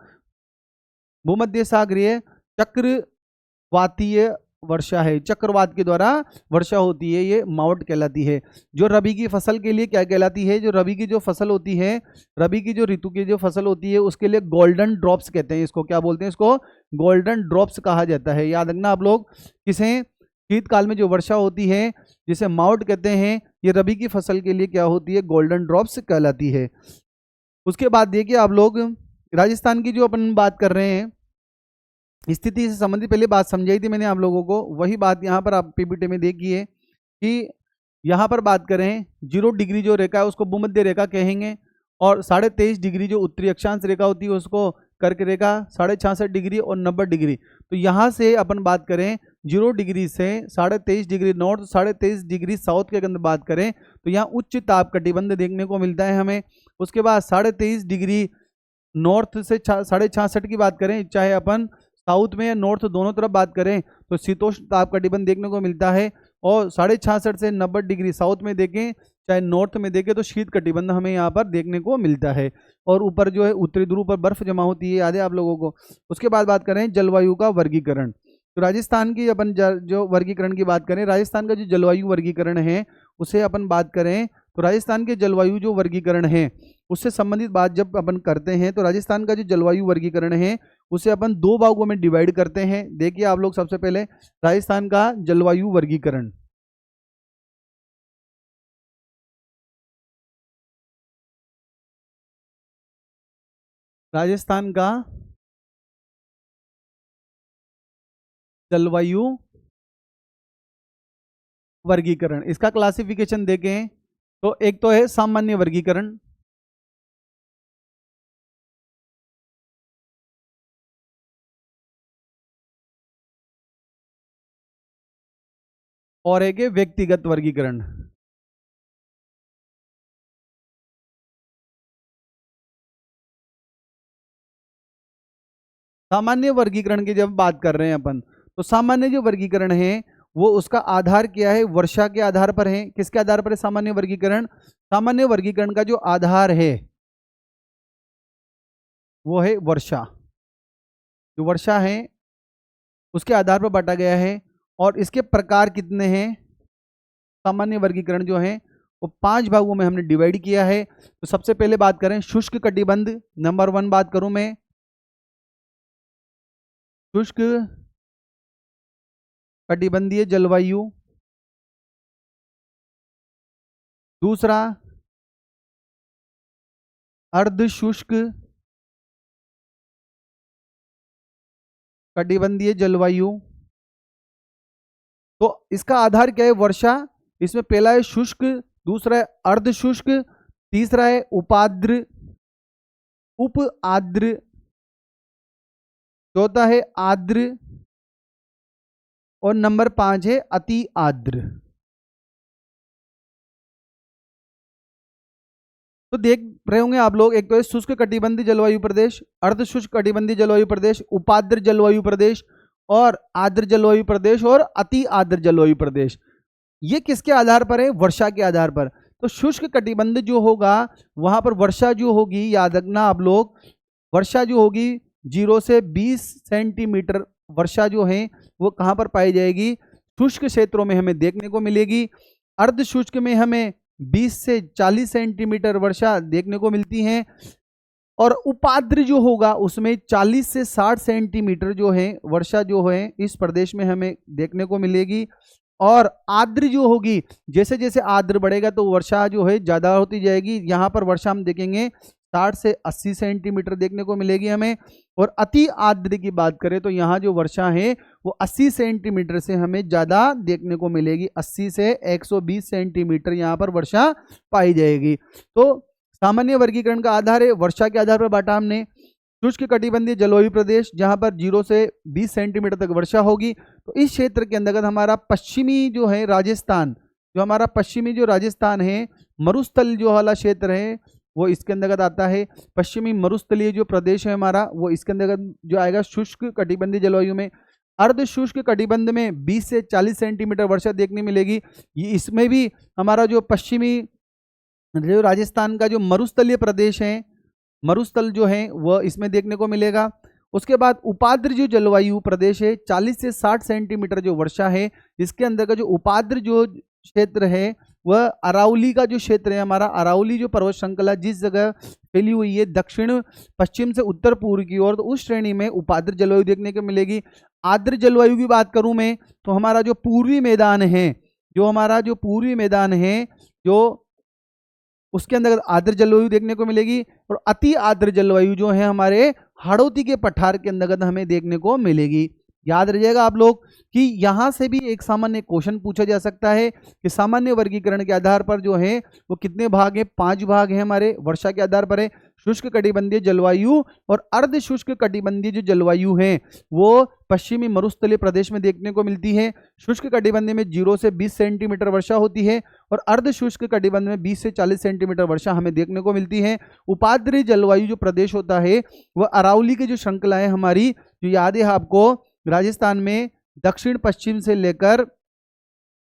भूमध्य सागरीय चक्रवातीय वर्षा है, चक्रवात के द्वारा वर्षा होती है, ये मावट कहलाती है। जो रबी की फसल के लिए क्या कहलाती है, जो रबी की जो फसल होती है, रबी की जो ऋतु की जो फसल होती है उसके लिए गोल्डन ड्रॉप्स कहते हैं। इसको क्या बोलते हैं, इसको गोल्डन ड्रॉप्स कहा जाता है। याद रखना आप लोग, किसे, शीतकाल में जो वर्षा होती है जिसे मावट कहते हैं, ये रबी की फसल के लिए क्या होती है, गोल्डन ड्रॉप्स कहलाती है। उसके बाद देखिए आप लोग, राजस्थान की जो अपन बात कर रहे हैं स्थिति से संबंधित पहले बात समझाई थी मैंने आप लोगों को, वही बात यहाँ पर आप पीपीटी में देखिए कि यहाँ पर बात करें 0 डिग्री जो रेखा है उसको भूमध्य रेखा कहेंगे, और 23.5 डिग्री जो उत्तरी अक्षांश रेखा होती है उसको कर्क रेखा, 66.5 डिग्री और 90 डिग्री। तो यहाँ से अपन बात करें 0 डिग्री से 23.5 डिग्री नॉर्थ, 23.5 डिग्री साउथ के अंदर बात करें तो यहाँ उच्च ताप कटिबंध देखने को मिलता है हमें। उसके बाद 23.5 डिग्री नॉर्थ से 66.5 की बात करें, चाहे अपन साउथ में या नॉर्थ दोनों तरफ बात करें तो शीतोष्ण ताप कटिबंध देखने को मिलता है। और 66.5 से 90 डिग्री साउथ में देखें चाहे नॉर्थ में देखें तो शीत कटिबंध हमें यहाँ पर देखने को मिलता है। और ऊपर जो है उत्तरी ध्रुव पर बर्फ जमा होती है, याद है आप लोगों को। उसके बाद बात करें जलवायु का वर्गीकरण, तो राजस्थान की अपन जो वर्गीकरण की बात करें, राजस्थान का जो जलवायु वर्गीकरण है उसे अपन बात करें तो राजस्थान के जलवायु जो वर्गीकरण है उससे संबंधित बात जब अपन करते हैं तो राजस्थान का जो जलवायु वर्गीकरण है उसे अपन 2 भागों में डिवाइड करते हैं। देखिए आप लोग, सबसे पहले राजस्थान का जलवायु वर्गीकरण, राजस्थान का जलवायु वर्गीकरण, इसका क्लासिफिकेशन देखें तो एक तो है सामान्य वर्गीकरण, और एक है व्यक्तिगत वर्गीकरण। सामान्य वर्गीकरण की जब बात कर रहे हैं अपन तो सामान्य जो वर्गीकरण है वो उसका आधार क्या है, वर्षा के आधार पर है। किसके आधार पर है सामान्य वर्गीकरण? सामान्य वर्गीकरण का जो आधार है वो है वर्षा। जो वर्षा है उसके आधार पर बांटा गया है। और इसके प्रकार कितने हैं? सामान्य वर्गीकरण जो है वो 5 भागों में हमने डिवाइड किया है। तो सबसे पहले बात करें शुष्क कटिबंध, नंबर 1 बात करूं मैं, शुष्क कटिबंधीय जलवायु। दूसरा अर्ध शुष्क कटिबंधीय जलवायु। तो इसका आधार क्या है? वर्षा। इसमें पहला है शुष्क, दूसरा है अर्ध शुष्क, तीसरा है उपाद्र, उप आद्र, चौथा है आद्र, और नंबर 5 है अति आद्र। तो देख रहे होंगे आप लोग, एक तो है शुष्क कटिबंधीय जलवायु प्रदेश, अर्ध शुष्क कटिबंधीय जलवायु प्रदेश, उपाद्र जलवायु प्रदेश, और आर्द्र जलवायु प्रदेश, और अति आर्द्र जलवायु प्रदेश। ये किसके आधार पर है? वर्षा के आधार पर। तो शुष्क कटिबंध जो होगा वहां पर वर्षा जो होगी, याद रखना आप लोग, वर्षा जो होगी 0 से 20 सेंटीमीटर वर्षा जो है वो कहां पर पाई जाएगी? शुष्क क्षेत्रों में हमें देखने को मिलेगी। अर्ध शुष्क में हमें 20 से 40 सेंटीमीटर वर्षा देखने को मिलती है। और उपाद्र जो होगा उसमें 40 से 60 सेंटीमीटर जो है वर्षा जो है इस प्रदेश में हमें देखने को मिलेगी। और आर्द्र जो होगी, जैसे जैसे आर्द्र बढ़ेगा तो वर्षा जो है ज़्यादा होती जाएगी। यहाँ पर वर्षा हम देखेंगे 60 से 80 सेंटीमीटर देखने को मिलेगी हमें। और अति आर्द्र की बात करें तो यहाँ जो वर्षा है वो 80 सेंटीमीटर से हमें ज़्यादा देखने को मिलेगी। 80 से 120 सेंटीमीटर यहाँ पर वर्षा पाई जाएगी। तो सामान्य वर्गीकरण का आधार है वर्षा के आधार पर बांटा हमने। शुष्क कटिबंधीय जलवायु प्रदेश जहां पर 0 से 20 सेंटीमीटर तक वर्षा होगी। तो इस क्षेत्र के अंतर्गत हमारा पश्चिमी जो है राजस्थान, जो हमारा पश्चिमी जो राजस्थान है, मरुस्थल जो वाला क्षेत्र है वो इसके अंतर्गत आता है। पश्चिमी मरुस्थलीय जो प्रदेश है हमारा वो इसके अंतर्गत जो आएगा शुष्क कटिबंधीय जलवायु में। अर्ध शुष्क कटिबंध में 20 से 40 सेंटीमीटर वर्षा देखने मिलेगी। ये इसमें भी हमारा जो पश्चिमी जो राजस्थान का जो मरुस्थलीय प्रदेश है, मरुस्थल जो है वह इसमें देखने को मिलेगा। उसके बाद उपाद्र जो जलवायु प्रदेश है, 40 से 60 सेंटीमीटर जो वर्षा है, इसके अंदर का जो उपाद्र जो क्षेत्र है वह अरावली का जो क्षेत्र है हमारा, अरावली जो पर्वत श्रृंखला जिस जगह फैली हुई है दक्षिण पश्चिम से उत्तर पूर्व की ओर, तो उस श्रेणी में उपाद्र जलवायु देखने को मिलेगी। आर्द्र जलवायु की बात करूं मैं तो हमारा जो पूर्वी मैदान है, जो हमारा जो पूर्वी मैदान है जो उसके अंदर आर्द्र जलवायु देखने को मिलेगी। और अति आर्द्र जलवायु जो है हमारे हाड़ौती के पठार के अंतर्गत हमें देखने को मिलेगी। याद रखिएगा आप लोग कि यहां से भी एक सामान्य क्वेश्चन पूछा जा सकता है कि सामान्य वर्गीकरण के आधार पर जो है वो कितने भाग हैं, 5 भाग हैं हमारे वर्षा के आधार पर है। शुष्क कटिबंधीय जलवायु और अर्ध शुष्क कटिबंधीय जो जलवायु है वो पश्चिमी मरुस्थलीय प्रदेश में देखने को मिलती है। शुष्क कटिबंध में 0 से 20 सेंटीमीटर वर्षा होती है और अर्ध शुष्क कटिबंध में 20 से 40 सेंटीमीटर वर्षा हमें देखने को मिलती है। उपाद्री जलवायु जो प्रदेश होता है वह अरावली की जो श्रृंखला है हमारी, जो याद है आपको, राजस्थान में दक्षिण पश्चिम से लेकर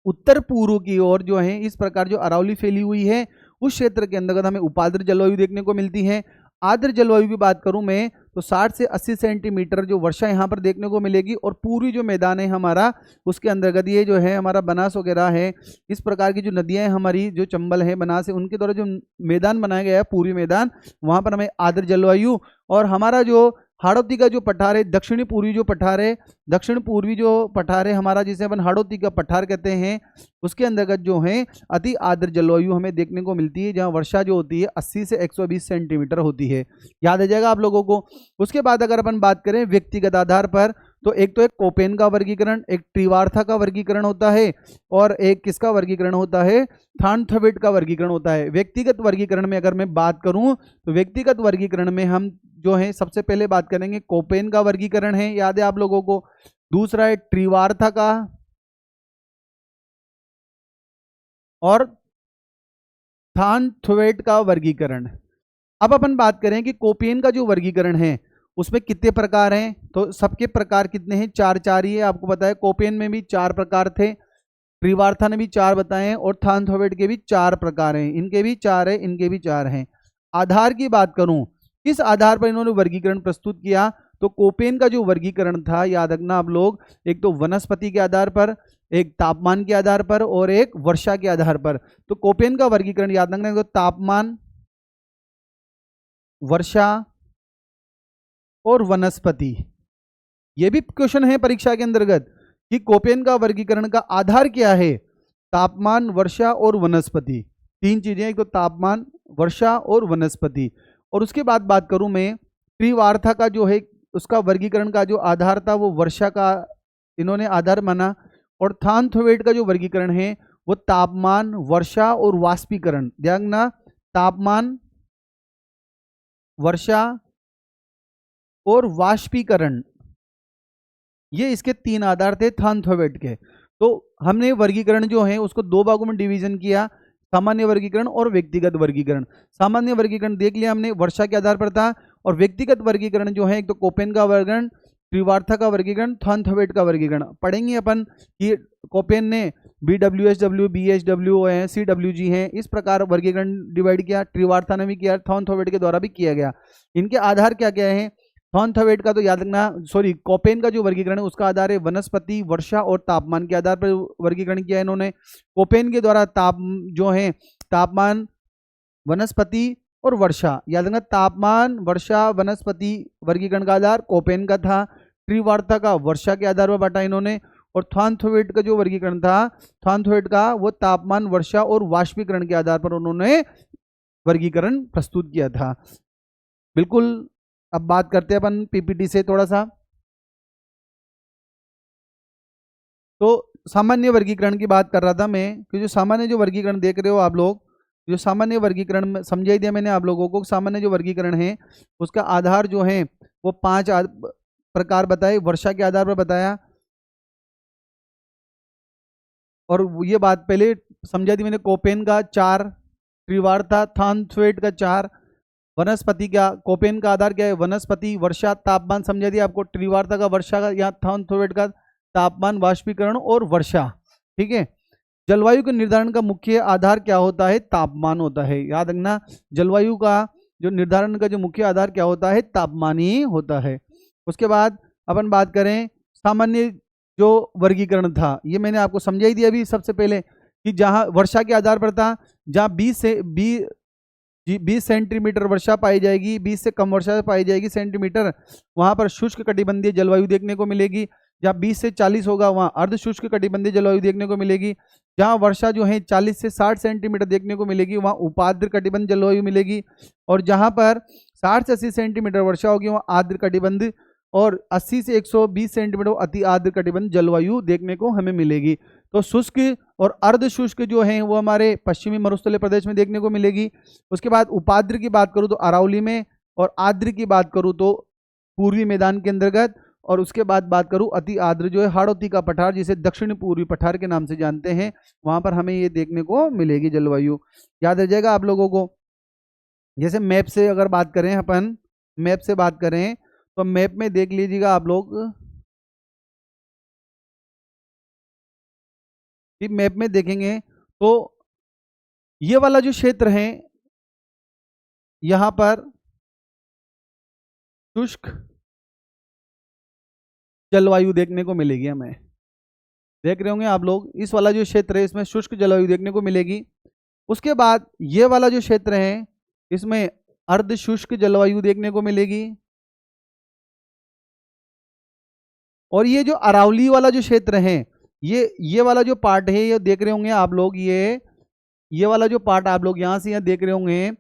उत्तर पूर्व की ओर जो है इस प्रकार जो अरावली फैली हुई है उस क्षेत्र के अंतर्गत हमें उपाद्र जलवायु देखने को मिलती है। आर्द्र जलवायु की बात करूं मैं तो 60 से 80 सेंटीमीटर जो वर्षा यहाँ पर देखने को मिलेगी और पूर्वी जो मैदान है हमारा उसके अंतर्गत ये जो है हमारा बनास वगैरह है, इस प्रकार की जो नदियाँ हैं हमारी, जो चंबल है बनास है, उनके द्वारा जो मैदान बनाया गया है पूर्वी मैदान, वहाँ पर हमें आर्द्र जलवायु। और हमारा जो हाड़ौती का जो पठार है, दक्षिणी पूर्वी जो पठार है, दक्षिण पूर्वी जो पठार है हमारा, जिसे अपन हाड़ौती का पठार कहते हैं, उसके अंतर्गत जो है अति आर्द्र जलवायु हमें देखने को मिलती है, जहां वर्षा जो होती है 80 से 120 सेंटीमीटर होती है। याद आ जाएगा आप लोगों को। उसके बाद अगर अपन बात करें व्यक्तिगत आधार पर, तो एक तो एक कोपेन का वर्गीकरण, एक ट्रिवार्था का वर्गीकरण होता है और एक किसका वर्गीकरण होता है, थानथवेट का वर्गीकरण होता है। व्यक्तिगत वर्गीकरण में अगर मैं बात करूं तो व्यक्तिगत वर्गीकरण में हम जो है सबसे पहले बात करेंगे कोपेन का वर्गीकरण है, याद है आप लोगों को। दूसरा है ट्रिवार्था का और थानथवेट का वर्गीकरण। अब अपन बात करें कि कोपेन का जो वर्गीकरण है उसमें कितने प्रकार हैं, तो सबके प्रकार कितने हैं, 4 ही है। आपको पता है कोपेन में भी 4 प्रकार थे, ट्रिवार्था ने भी 4 बताए और थानथवेट के भी 4 प्रकार हैं, इनके भी 4 है, इनके भी 4 हैं। आधार की बात करूं, किस आधार पर इन्होंने वर्गीकरण प्रस्तुत किया, तो कोपेन का जो वर्गीकरण था, याद रखना आप लोग, एक तो वनस्पति के आधार पर, एक तापमान के आधार पर और एक वर्षा के आधार पर। तो कोपेन का वर्गीकरण याद रखना, तो तापमान, वर्षा और वनस्पति। यह भी क्वेश्चन है परीक्षा के अंतर्गत कि कोपेन का वर्गीकरण का आधार क्या है, तापमान, वर्षा और वनस्पति, 3 चीजें, एक तो तापमान, वर्षा और वनस्पति। और उसके बाद बात करूं मैं ट्रिवार्था का जो है उसका वर्गीकरण का जो आधार था वो वर्षा का इन्होंने आधार माना, और थानथवेट का जो वर्गीकरण है वो तापमान, वर्षा और वाष्पीकरण, ध्यान रखना, तापमान, वर्षा और वाष्पीकरण, ये इसके 3 आधार थे थानथवेट के। तो हमने वर्गीकरण जो है उसको 2 भागों में डिवीजन किया, सामान्य वर्गीकरण और व्यक्तिगत वर्गीकरण। सामान्य वर्गीकरण देख लिया हमने, वर्षा के आधार पर था, और व्यक्तिगत वर्गीकरण जो है एक तो कोपेन का वर्गीकरण, ट्रिवार्था का वर्गीकरण, थानथवेट का वर्गीकरण। पढ़ेंगे अपन कि कोपेन ने BWSW, BHW, CWG है, इस प्रकार वर्गीकरण डिवाइड किया, ट्रिवार्था ने भी किया, थानथवेट के द्वारा भी किया गया। इनके आधार क्या क्या है, थानथवेट का तो याद रखना, सॉरी कोपेन का जो वर्गीकरण है उसका आधार है वनस्पति, वर्षा और तापमान के आधार पर वर्गीकरण किया है इन्होंने। कोपेन के द्वारा जो है तापमान, वनस्पति और वर्षा, याद रखना, तापमान, वर्षा, वनस्पति वर्गीकरण का आधार कोपेन का था। ट्रिवार्था का वर्षा के आधार पर बांटा इन्होंने, और थानथवेट का जो वर्गीकरण था, थानथवेट का वो तापमान, वर्षा और वाष्पीकरण के आधार पर उन्होंने वर्गीकरण प्रस्तुत किया था। बिल्कुल। अब बात करते हैं अपन पीपीटी से थोड़ा सा। तो सामान्य वर्गीकरण की बात कर रहा था मैं कि जो सामान्य जो वर्गीकरण देख रहे हो आप लोग, जो सामान्य वर्गीकरण समझाई दिया मैंने आप लोगों को, सामान्य जो वर्गीकरण है उसका आधार जो है वो 5 प्रकार बताए, वर्षा के आधार पर बताया, और ये बात पहले समझा दी मैंने, कोपेन का 4, ट्रिवार्था, थानथवेट का 4, वनस्पति का, कोपेन का आधार क्या है, वनस्पति, वर्षा, तापमान समझा दिया आपको, ट्रिवार्था का वर्षा का, या थानथवेट का तापमान, वाष्पीकरण और वर्षा। ठीक है। जलवायु के निर्धारण का मुख्य आधार क्या होता है, तापमान होता है। याद रखना, जलवायु का जो निर्धारण का जो मुख्य आधार क्या होता है, तापमान ही होता है। उसके बाद अपन बात करें सामान्य जो वर्गीकरण था, ये मैंने आपको समझाई दिया अभी सबसे पहले कि जहां वर्षा के आधार पर था, जहां 20 सेंटीमीटर वर्षा पाई जाएगी, 20 से कम वर्षा पाई जाएगी सेंटीमीटर, वहां पर शुष्क कटिबंधीय जलवायु देखने को मिलेगी। जहाँ 20 से 40 होगा वहाँ अर्ध शुष्क कटिबंधीय जलवायु देखने को मिलेगी। जहाँ वर्षा जो है 40 से 60 सेंटीमीटर देखने को मिलेगी वहाँ उपाद्र कटिबंध जलवायु मिलेगी। और जहाँ पर 60 से 80 सेंटीमीटर वर्षा होगी वहाँ आर्द्र कटिबंध और 80 से 120 सेंटीमीटर अति आर्द्र कटिबंध जलवायु देखने को हमें मिलेगी। तो शुष्क और अर्ध शुष्क जो है वो हमारे पश्चिमी मरुस्थलीय प्रदेश में देखने को मिलेगी। उसके बाद उपाद्र की बात करूँ तो अरावली में, और आर्द्र की बात करूँ तो पूर्वी मैदान के अंतर्गत, और उसके बाद बात करूँ अति आर्द्र जो है हाड़ौती का पठार, जिसे दक्षिण पूर्वी पठार के नाम से जानते हैं, वहां पर हमें ये देखने को मिलेगी जलवायु। याद रह जाएगा आप लोगों को। जैसे मैप से अगर बात करें, अपन मैप से बात करें तो मैप में देख लीजिएगा आप लोग कि मैप में देखेंगे तो ये वाला जो क्षेत्र है यहां पर शुष्क जलवायु देखने को मिलेगी हमें। देख रहे होंगे आप लोग, इस वाला जो क्षेत्र है इसमें शुष्क जलवायु देखने को मिलेगी। उसके बाद ये वाला जो क्षेत्र है इसमें अर्ध शुष्क जलवायु देखने को मिलेगी। और ये जो अरावली वाला जो क्षेत्र है, ये वाला जो पार्ट है, ये देख रहे होंगे आप लोग, ये वाला जो पार्ट आप लोग यहां से यहाँ देख रहे होंगे,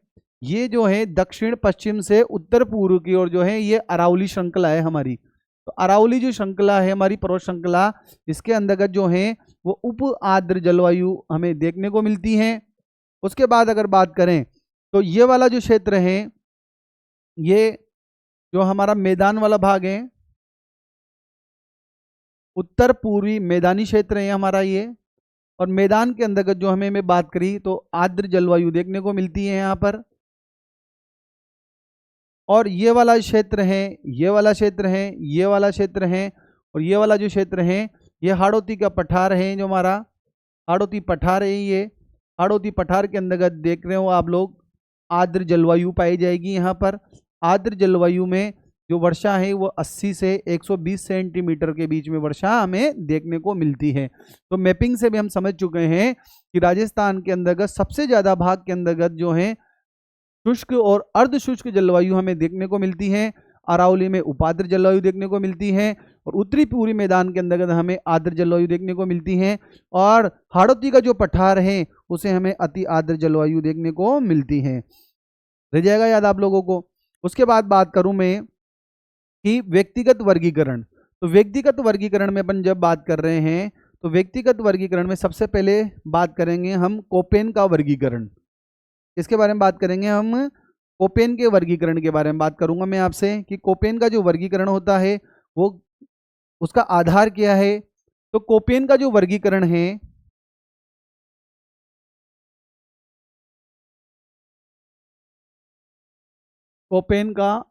ये जो है दक्षिण पश्चिम से उत्तर पूर्व की ओर जो है ये अरावली श्रृंखला है हमारी। तो अरावली जो श्रृंखला है हमारी पर्वत श्रृंखला, इसके अंतर्गत जो है वो उप आर्द्र जलवायु हमें देखने को मिलती है। उसके बाद अगर बात करें तो ये वाला जो क्षेत्र है, ये जो हमारा मैदान वाला भाग है, उत्तर पूर्वी मैदानी क्षेत्र है हमारा ये, और मैदान के अंतर्गत जो हमें बात करी तो आर्द्र जलवायु देखने को मिलती है यहाँ पर। और ये वाला क्षेत्र है, ये वाला क्षेत्र है, ये वाला क्षेत्र है, और ये वाला जो क्षेत्र है ये हाड़ौती का पठार है, जो हमारा हाड़ौती पठार है। ये हाड़ौती पठार के अंतर्गत देख रहे हो आप लोग आर्द्र जलवायु पाई जाएगी यहाँ पर। आर्द्र जलवायु में जो वर्षा है वो 80 से 120 सेंटीमीटर के बीच में वर्षा हमें देखने को मिलती है। तो मैपिंग से भी हम समझ चुके हैं कि राजस्थान के अंतर्गत सबसे ज़्यादा भाग के अंतर्गत जो है शुष्क और अर्ध शुष्क जलवायु हमें देखने को मिलती है। अरावली में उपाद्र जलवायु देखने को मिलती है, और उत्तरी पूर्वी मैदान के अंतर्गत हमें आर्द्र जलवायु देखने को मिलती है, और हाड़ौती का जो पठार है उसे हमें अति आर्द्र जलवायु देखने को मिलती है। रह जाएगा याद आप लोगों को। उसके बाद बात करूं मैं कि व्यक्तिगत वर्गीकरण। तो व्यक्तिगत वर्गीकरण में अपन जब बात कर रहे हैं तो व्यक्तिगत वर्गीकरण में सबसे पहले बात करेंगे हम कोपेन का वर्गीकरण। इसके बारे में बात करेंगे हम, कोपेन के वर्गीकरण के बारे में बात करूंगा मैं आपसे कि कोपेन का जो वर्गीकरण होता है वो उसका आधार क्या है। तो कोपेन का जो वर्गीकरण है कोपेन का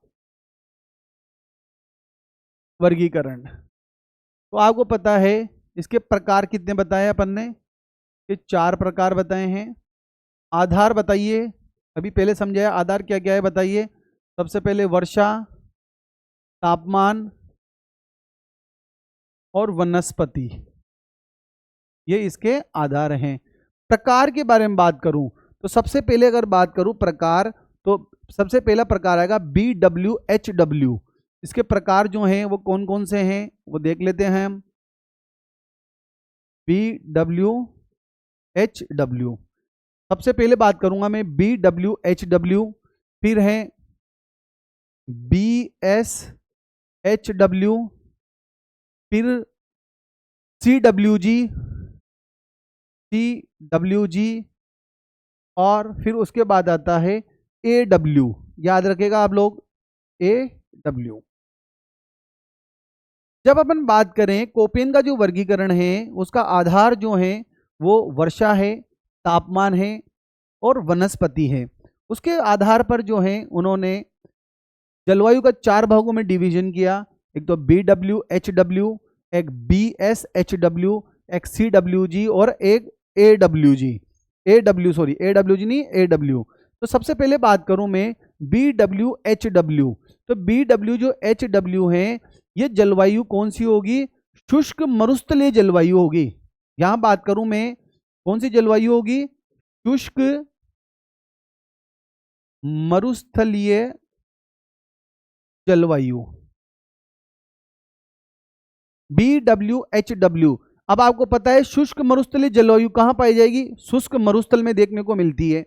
वर्गीकरण, तो आपको पता है इसके प्रकार कितने बताए अपन ने, ये 4 प्रकार बताए हैं। आधार बताइए, अभी पहले समझाया आधार क्या क्या है बताइए। सबसे पहले वर्षा, तापमान और वनस्पति, ये इसके आधार हैं। प्रकार के बारे में बात करूं तो सबसे पहले अगर बात करूं प्रकार, तो सबसे पहला प्रकार आएगा BWHW। इसके प्रकार जो हैं वो कौन कौन से हैं वो देख लेते हैं हम। BWHW सबसे पहले बात करूंगा मैं BWHW, फिर है BSHW, फिर CWG, और फिर उसके बाद आता है AW। याद रखेगा आप लोग, AW। जब अपन बात करें कोपेन का जो वर्गीकरण है उसका आधार जो है वो वर्षा है, तापमान है और वनस्पति है। उसके आधार पर जो है उन्होंने जलवायु का 4 भागों में डिवीजन किया। एक तो BWHW, एक BSHW, एक CWG और एक AWG। AWG नहीं, AW। तो सबसे पहले बात करूं मैं BWHW। तो BWHW है, ये जलवायु कौन सी होगी, शुष्क मरुस्थलीय जलवायु होगी। यहां बात करूं मैं कौन सी जलवायु होगी, शुष्क मरुस्थलीय जलवायु, BWHW। अब आपको पता है शुष्क मरुस्थलीय जलवायु कहां पाई जाएगी, शुष्क मरुस्थल में देखने को मिलती है।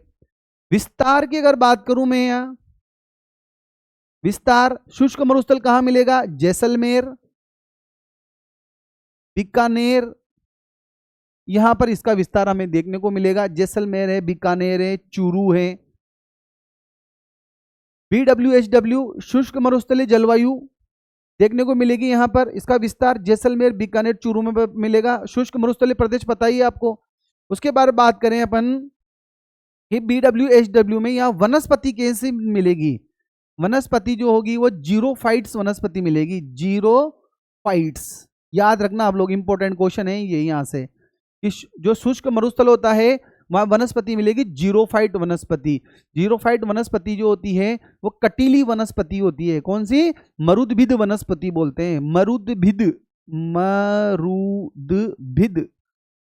विस्तार की अगर बात करूं मैं यहां, विस्तार शुष्क मरुस्थल कहाँ मिलेगा? जैसलमेर, बीकानेर, यहां पर इसका विस्तार हमें देखने को मिलेगा। जैसलमेर है, बीकानेर है, चूरू है। BWHW शुष्क मरुस्थलीय जलवायु देखने को मिलेगी यहां पर, इसका विस्तार जैसलमेर, बीकानेर, चूरू में मिलेगा। शुष्क मरुस्थलीय प्रदेश पता ही है आपको। उसके बाद बात करें अपन कि BWHW में यहाँ वनस्पति कैसे मिलेगी? वनस्पति जो होगी वो जीरोफाइट्स वनस्पति मिलेगी। जीरोफाइट्स याद रखना आप लोग, इंपॉर्टेंट क्वेश्चन है ये यहाँ से कि जो शुष्क मरुस्थल होता है वहां वनस्पति मिलेगी जीरोफाइट वनस्पति। जीरोफाइट वनस्पति जो होती है वो कटीली वनस्पति होती है। कौन सी? मरुद्भिद वनस्पति बोलते हैं। मरुद्भिद, मरुद्भिद,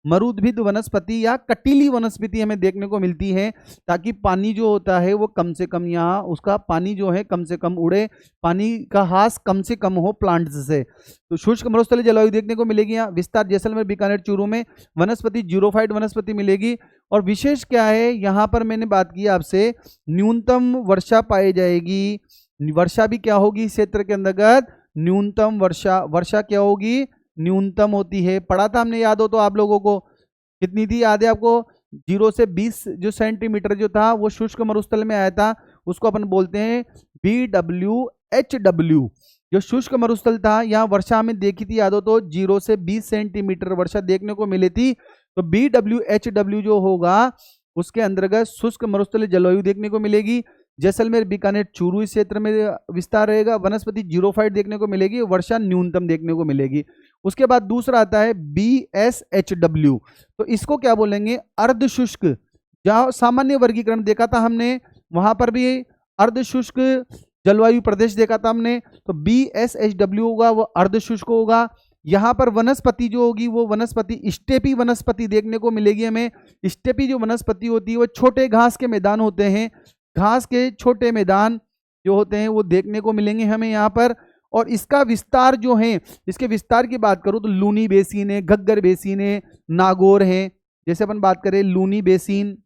मरुद्भिद वनस्पति या कटीली वनस्पति हमें देखने को मिलती है, ताकि पानी जो होता है वो कम से कम, यहाँ उसका पानी जो है कम से कम उड़े, पानी का हास कम से कम हो प्लांट्स से। तो शुष्क मरुस्थलीय जलवायु देखने को मिलेगी यहाँ। विस्तार जैसलमेर, बीकानेर, चूरू में। वनस्पति जीरोफाइट वनस्पति मिलेगी। और विशेष क्या है यहाँ पर, मैंने बात की आपसे, न्यूनतम वर्षा पाई जाएगी। वर्षा भी क्या होगी इस क्षेत्र के अंतर्गत? न्यूनतम वर्षा। वर्षा क्या होगी? न्यूनतम होती है। पढ़ा था हमने, याद हो तो आप लोगों को, कितनी थी याद है आपको? 0 से 20 जो सेंटीमीटर जो था वो शुष्क मरुस्थल में आया था, उसको अपन बोलते हैं BWHW। जो शुष्क मरुस्थल था, यहाँ वर्षा हमें देखी थी याद हो तो 0 से 20 सेंटीमीटर वर्षा देखने को मिली थी। तो BWHW जो होगा उसके अंतर्गत शुष्क मरुस्थलीय जलवायु देखने को मिलेगी। जैसलमेर, बीकानेर, चूरू इस क्षेत्र में विस्तार रहेगा। वनस्पति जीरोफाइट देखने को मिलेगी। वर्षा न्यूनतम देखने को मिलेगी। उसके बाद दूसरा आता है BSHW। तो इसको क्या बोलेंगे? अर्ध शुष्क। जहां सामान्य वर्गीकरण देखा था हमने, वहां पर भी अर्ध शुष्क जलवायु प्रदेश देखा था हमने। तो BSHW होगा वो अर्ध शुष्क होगा। यहाँ पर वनस्पति जो होगी वो वनस्पति स्टेपी वनस्पति देखने को मिलेगी हमें। स्टेपी जो वनस्पति होती है वो छोटे घास के मैदान होते हैं, घास के छोटे मैदान जो होते हैं वो देखने को मिलेंगे हमें यहाँ पर। और इसका विस्तार जो है, इसके विस्तार की बात करूँ तो लूनी बेसिन है, घग्गर बेसिन है, नागौर है। जैसे अपन बात करें लूनी बेसिन,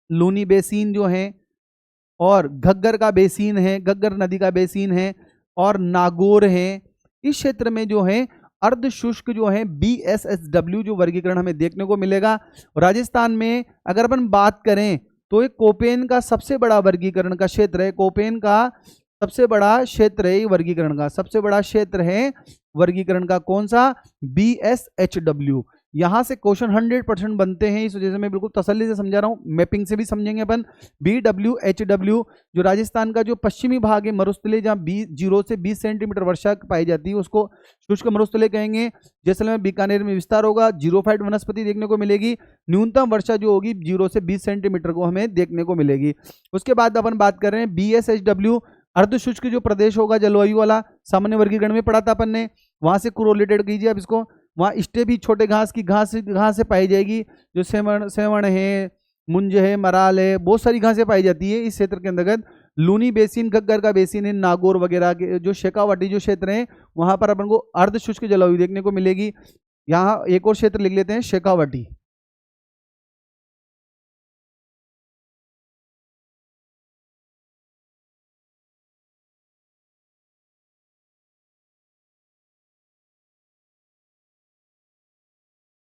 लूनी बेसिन जो है, और घग्गर का बेसिन है, घग्गर नदी का बेसिन है, और नागौर है। इस क्षेत्र में जो है अर्ध शुष्क जो है BSHW जो वर्गीकरण हमें देखने को मिलेगा। राजस्थान में अगर अपन बात करें तो एक कोपेन का सबसे बड़ा वर्गीकरण का क्षेत्र है। कोपेन का सबसे बड़ा क्षेत्र है वर्गीकरण का, सबसे बड़ा क्षेत्र है वर्गीकरण का। कौन सा? BSHW। यहां से क्वेश्चन 100% बनते हैं, इस वजह से मैं बिल्कुल तसल्ली से समझा रहा हूं। मैपिंग से भी समझेंगे अपन। BWHW जो राजस्थान का जो पश्चिमी भाग है मरुस्थलीय, जहां 0 से 20 सेंटीमीटर वर्षा पाई जाती है, उसको शुष्क मरुस्थलीय कहेंगे। जैसलमेर, बीकानेर में विस्तार होगा। जीरोफाइट वनस्पति देखने को मिलेगी। न्यूनतम वर्षा जो होगी 0 से 20 सेंटीमीटर को हमें देखने को मिलेगी। उसके बाद अपन बात कर रहे हैं BSHW अर्ध शुष्क जो प्रदेश होगा जलवायु वाला, सामान्य वर्गीकरण में पढ़ा था अपन ने, वहां से कोरिलेटेड कीजिए अब इसको। वहां स्टेपी छोटे घास की घास से पाई जाएगी, जो सेवण है, मुंज है, मराल है, बहुत सारी घासें पाई जाती है इस क्षेत्र के अंतर्गत। लूनी बेसिन, घग्गर का बेसिन है, नागौर वगैरह के जो शेखावाटी जो क्षेत्र है वहां पर अपन को अर्ध शुष्क जलवायु देखने को मिलेगी। यहाँ एक और क्षेत्र लिख लेते हैं, शेखावाटी।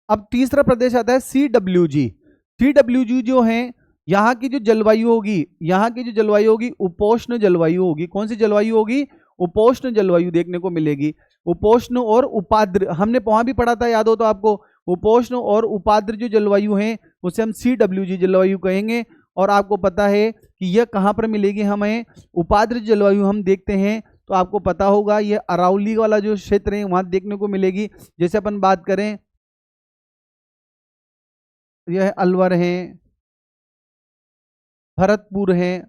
अब तीसरा प्रदेश आता है CWG। CWG जो है, यहाँ की जो जलवायु होगी, यहाँ की जो जलवायु होगी उपोष्ण जलवायु होगी। कौन सी जलवायु होगी? उपोष्ण जलवायु देखने को मिलेगी। उपोष्ण और उपाद्र हमने वहां भी पढ़ा था, याद हो तो आपको। उपोष्ण और उपाद्र जो जलवायु है उसे हम CWG जलवायु कहेंगे। और आपको पता है कि यह कहाँ पर मिलेगी हमें? उपाद्र जलवायु हम देखते हैं तो आपको पता होगा ये अरावली वाला जो क्षेत्र है वहां देखने को मिलेगी। जैसे अपन बात करें, यह अलवर है, भरतपुर है,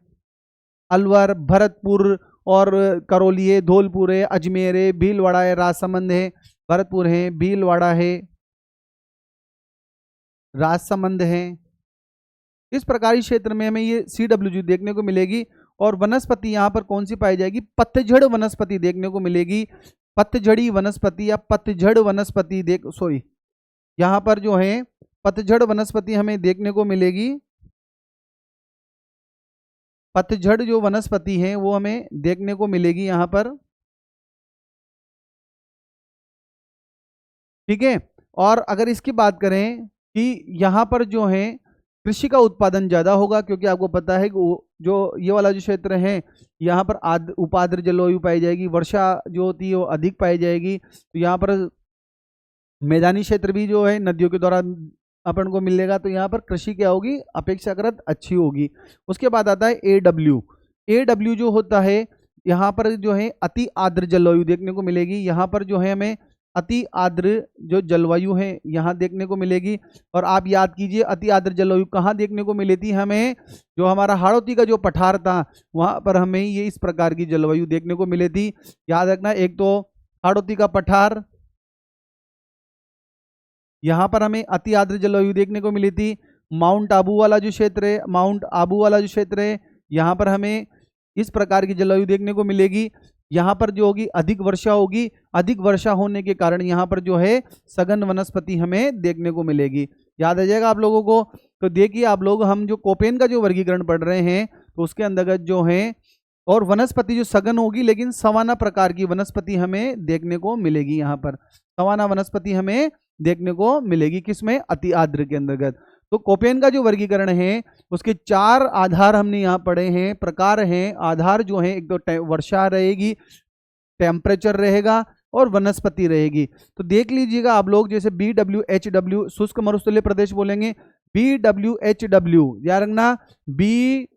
अलवर, भरतपुर और करौली है, धौलपुर है, अजमेर है, भीलवाड़ा है, राजसमंद है, भरतपुर है, भीलवाड़ा है, राजसमंद है। इस प्रकार क्षेत्र में हमें ये CWG देखने को मिलेगी। और वनस्पति यहाँ पर कौन सी पाई जाएगी? पतझड़ वनस्पति देखने को मिलेगी। पतझड़ी वनस्पति या पतझड़ वनस्पति यहाँ पर जो है पतझड़ वनस्पति हमें देखने को मिलेगी। पतझड़ जो वनस्पति है वो हमें देखने को मिलेगी यहाँ पर, ठीक है। और अगर इसकी बात करें कि यहाँ पर जो है कृषि का उत्पादन ज़्यादा होगा, क्योंकि आपको पता है कि जो ये वाला जो क्षेत्र है यहाँ पर उपाद्र जलवायु पाई जाएगी, वर्षा जो होती है वो अधिक पाई जाएगी। तो यहाँ पर मैदानी क्षेत्र भी जो है नदियों के द्वारा अपन को मिलेगा, तो यहाँ पर कृषि क्या होगी, अपेक्षाकृत अच्छी होगी। उसके बाद आता है AW जो होता है, यहाँ पर जो है अति आर्द्र जलवायु देखने को मिलेगी। यहाँ पर जो है हमें अति आर्द्र जो जलवायु है यहाँ देखने को मिलेगी। और आप याद कीजिए अति आर्द्र जलवायु कहाँ देखने को मिली थी हमें, जो हमारा हाड़ौती का जो पठार था वहाँ पर हमें ये इस प्रकार की जलवायु देखने को मिली थी। याद रखना, एक तो हाड़ौती का पठार, यहाँ पर हमें अति आर्द्र जलवायु देखने को मिली थी। माउंट आबू वाला जो क्षेत्र है, यहाँ पर हमें इस प्रकार की जलवायु देखने को मिलेगी। यहाँ पर जो होगी अधिक वर्षा होगी, अधिक वर्षा होने के कारण यहाँ पर जो है सघन वनस्पति हमें देखने को मिलेगी। याद आ जाएगा आप लोगों को। तो देखिए आप लोग, हम जो कोपेन का जो वर्गीकरण पढ़ रहे हैं तो उसके अंतर्गत जो है, और वनस्पति जो सघन होगी लेकिन सवाना प्रकार की वनस्पति हमें देखने को मिलेगी। यहाँ पर सवाना वनस्पति हमें देखने को मिलेगी, किसमें, अति आर्द्र के अंतर्गत। तो कोपेन का जो वर्गीकरण है उसके 4 आधार हमने यहाँ पढ़े हैं, प्रकार हैं। आधार जो है, एक तो वर्षा रहेगी, टेम्परेचर रहेगा और वनस्पति रहेगी। तो देख लीजिएगा आप लोग, जैसे BWHW शुष्क मरुस्थलीय प्रदेश बोलेंगे, BWHW याद रखना, BWHW,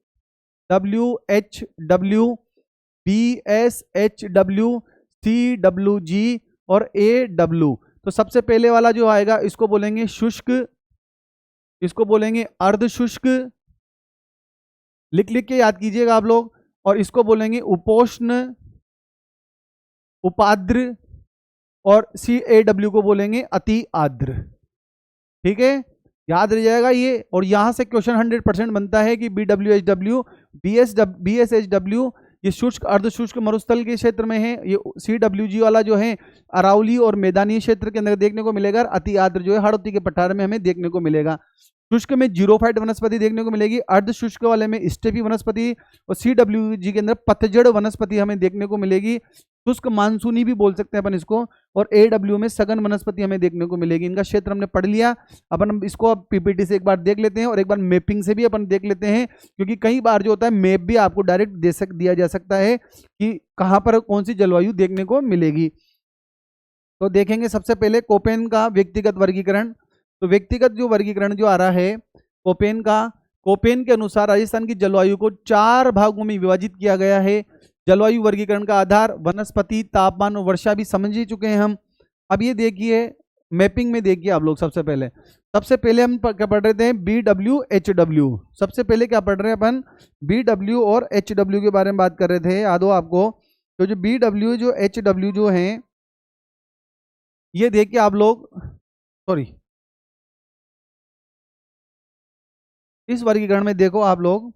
BSHW, CWG और AW। तो सबसे पहले वाला जो आएगा इसको बोलेंगे शुष्क, इसको बोलेंगे अर्ध शुष्क, लिख लिख के याद कीजिएगा आप लोग। और इसको बोलेंगे उपोष्ण, उपाद्र, और CAW को बोलेंगे अति आर्द्र। ठीक है, याद रह जाएगा ये। और यहां से क्वेश्चन 100% बनता है कि BWHW, BSHW ये शुष्क अर्ध शुष्क मरुस्थल के क्षेत्र में है। ये CWG वाला जो है अरावली और मैदानी क्षेत्र के अंदर देखने को मिलेगा। अति आर्द्र जो है हाड़ौती के पठार में हमें देखने को मिलेगा। शुष्क में जीरोफाइट वनस्पति देखने को मिलेगी, अर्ध शुष्क वाले में स्टेपी वनस्पति, और CWG के अंदर पतझड़ वनस्पति हमें देखने को मिलेगी। शुष्क मानसूनी भी बोल सकते हैं अपन इसको। और AW में सघन वनस्पति हमें देखने को मिलेगी। इनका क्षेत्र हमने पढ़ लिया। अपन इसको अब PPT से एक बार देख लेते हैं और एक बार मैपिंग से भी अपन देख लेते हैं, क्योंकि कई बार जो होता है मैप भी आपको डायरेक्ट दिया जा सकता है कि कहाँ पर कौन सी जलवायु देखने को मिलेगी। तो देखेंगे सबसे पहले कोपेन का व्यक्तिगत वर्गीकरण। तो व्यक्तिगत जो वर्गीकरण जो आ रहा है कोपेन का, कोपेन के अनुसार राजस्थान की जलवायु को 4 भागों में विभाजित किया गया है। जलवायु वर्गीकरण का आधार वनस्पति, तापमान और वर्षा भी समझ ही चुके हैं हम। अब ये देखिए मैपिंग में देखिए आप लोग, सबसे पहले हम क्या पढ़ रहे थे, BWHW। सबसे पहले क्या पढ़ रहे हैं अपन, BW और HW के बारे में बात कर रहे थे, याद हो आपको। तो जो BW जो HW जो है, ये देखिए आप लोग, सॉरी, इस वर्गीकरण में देखो आप लोग,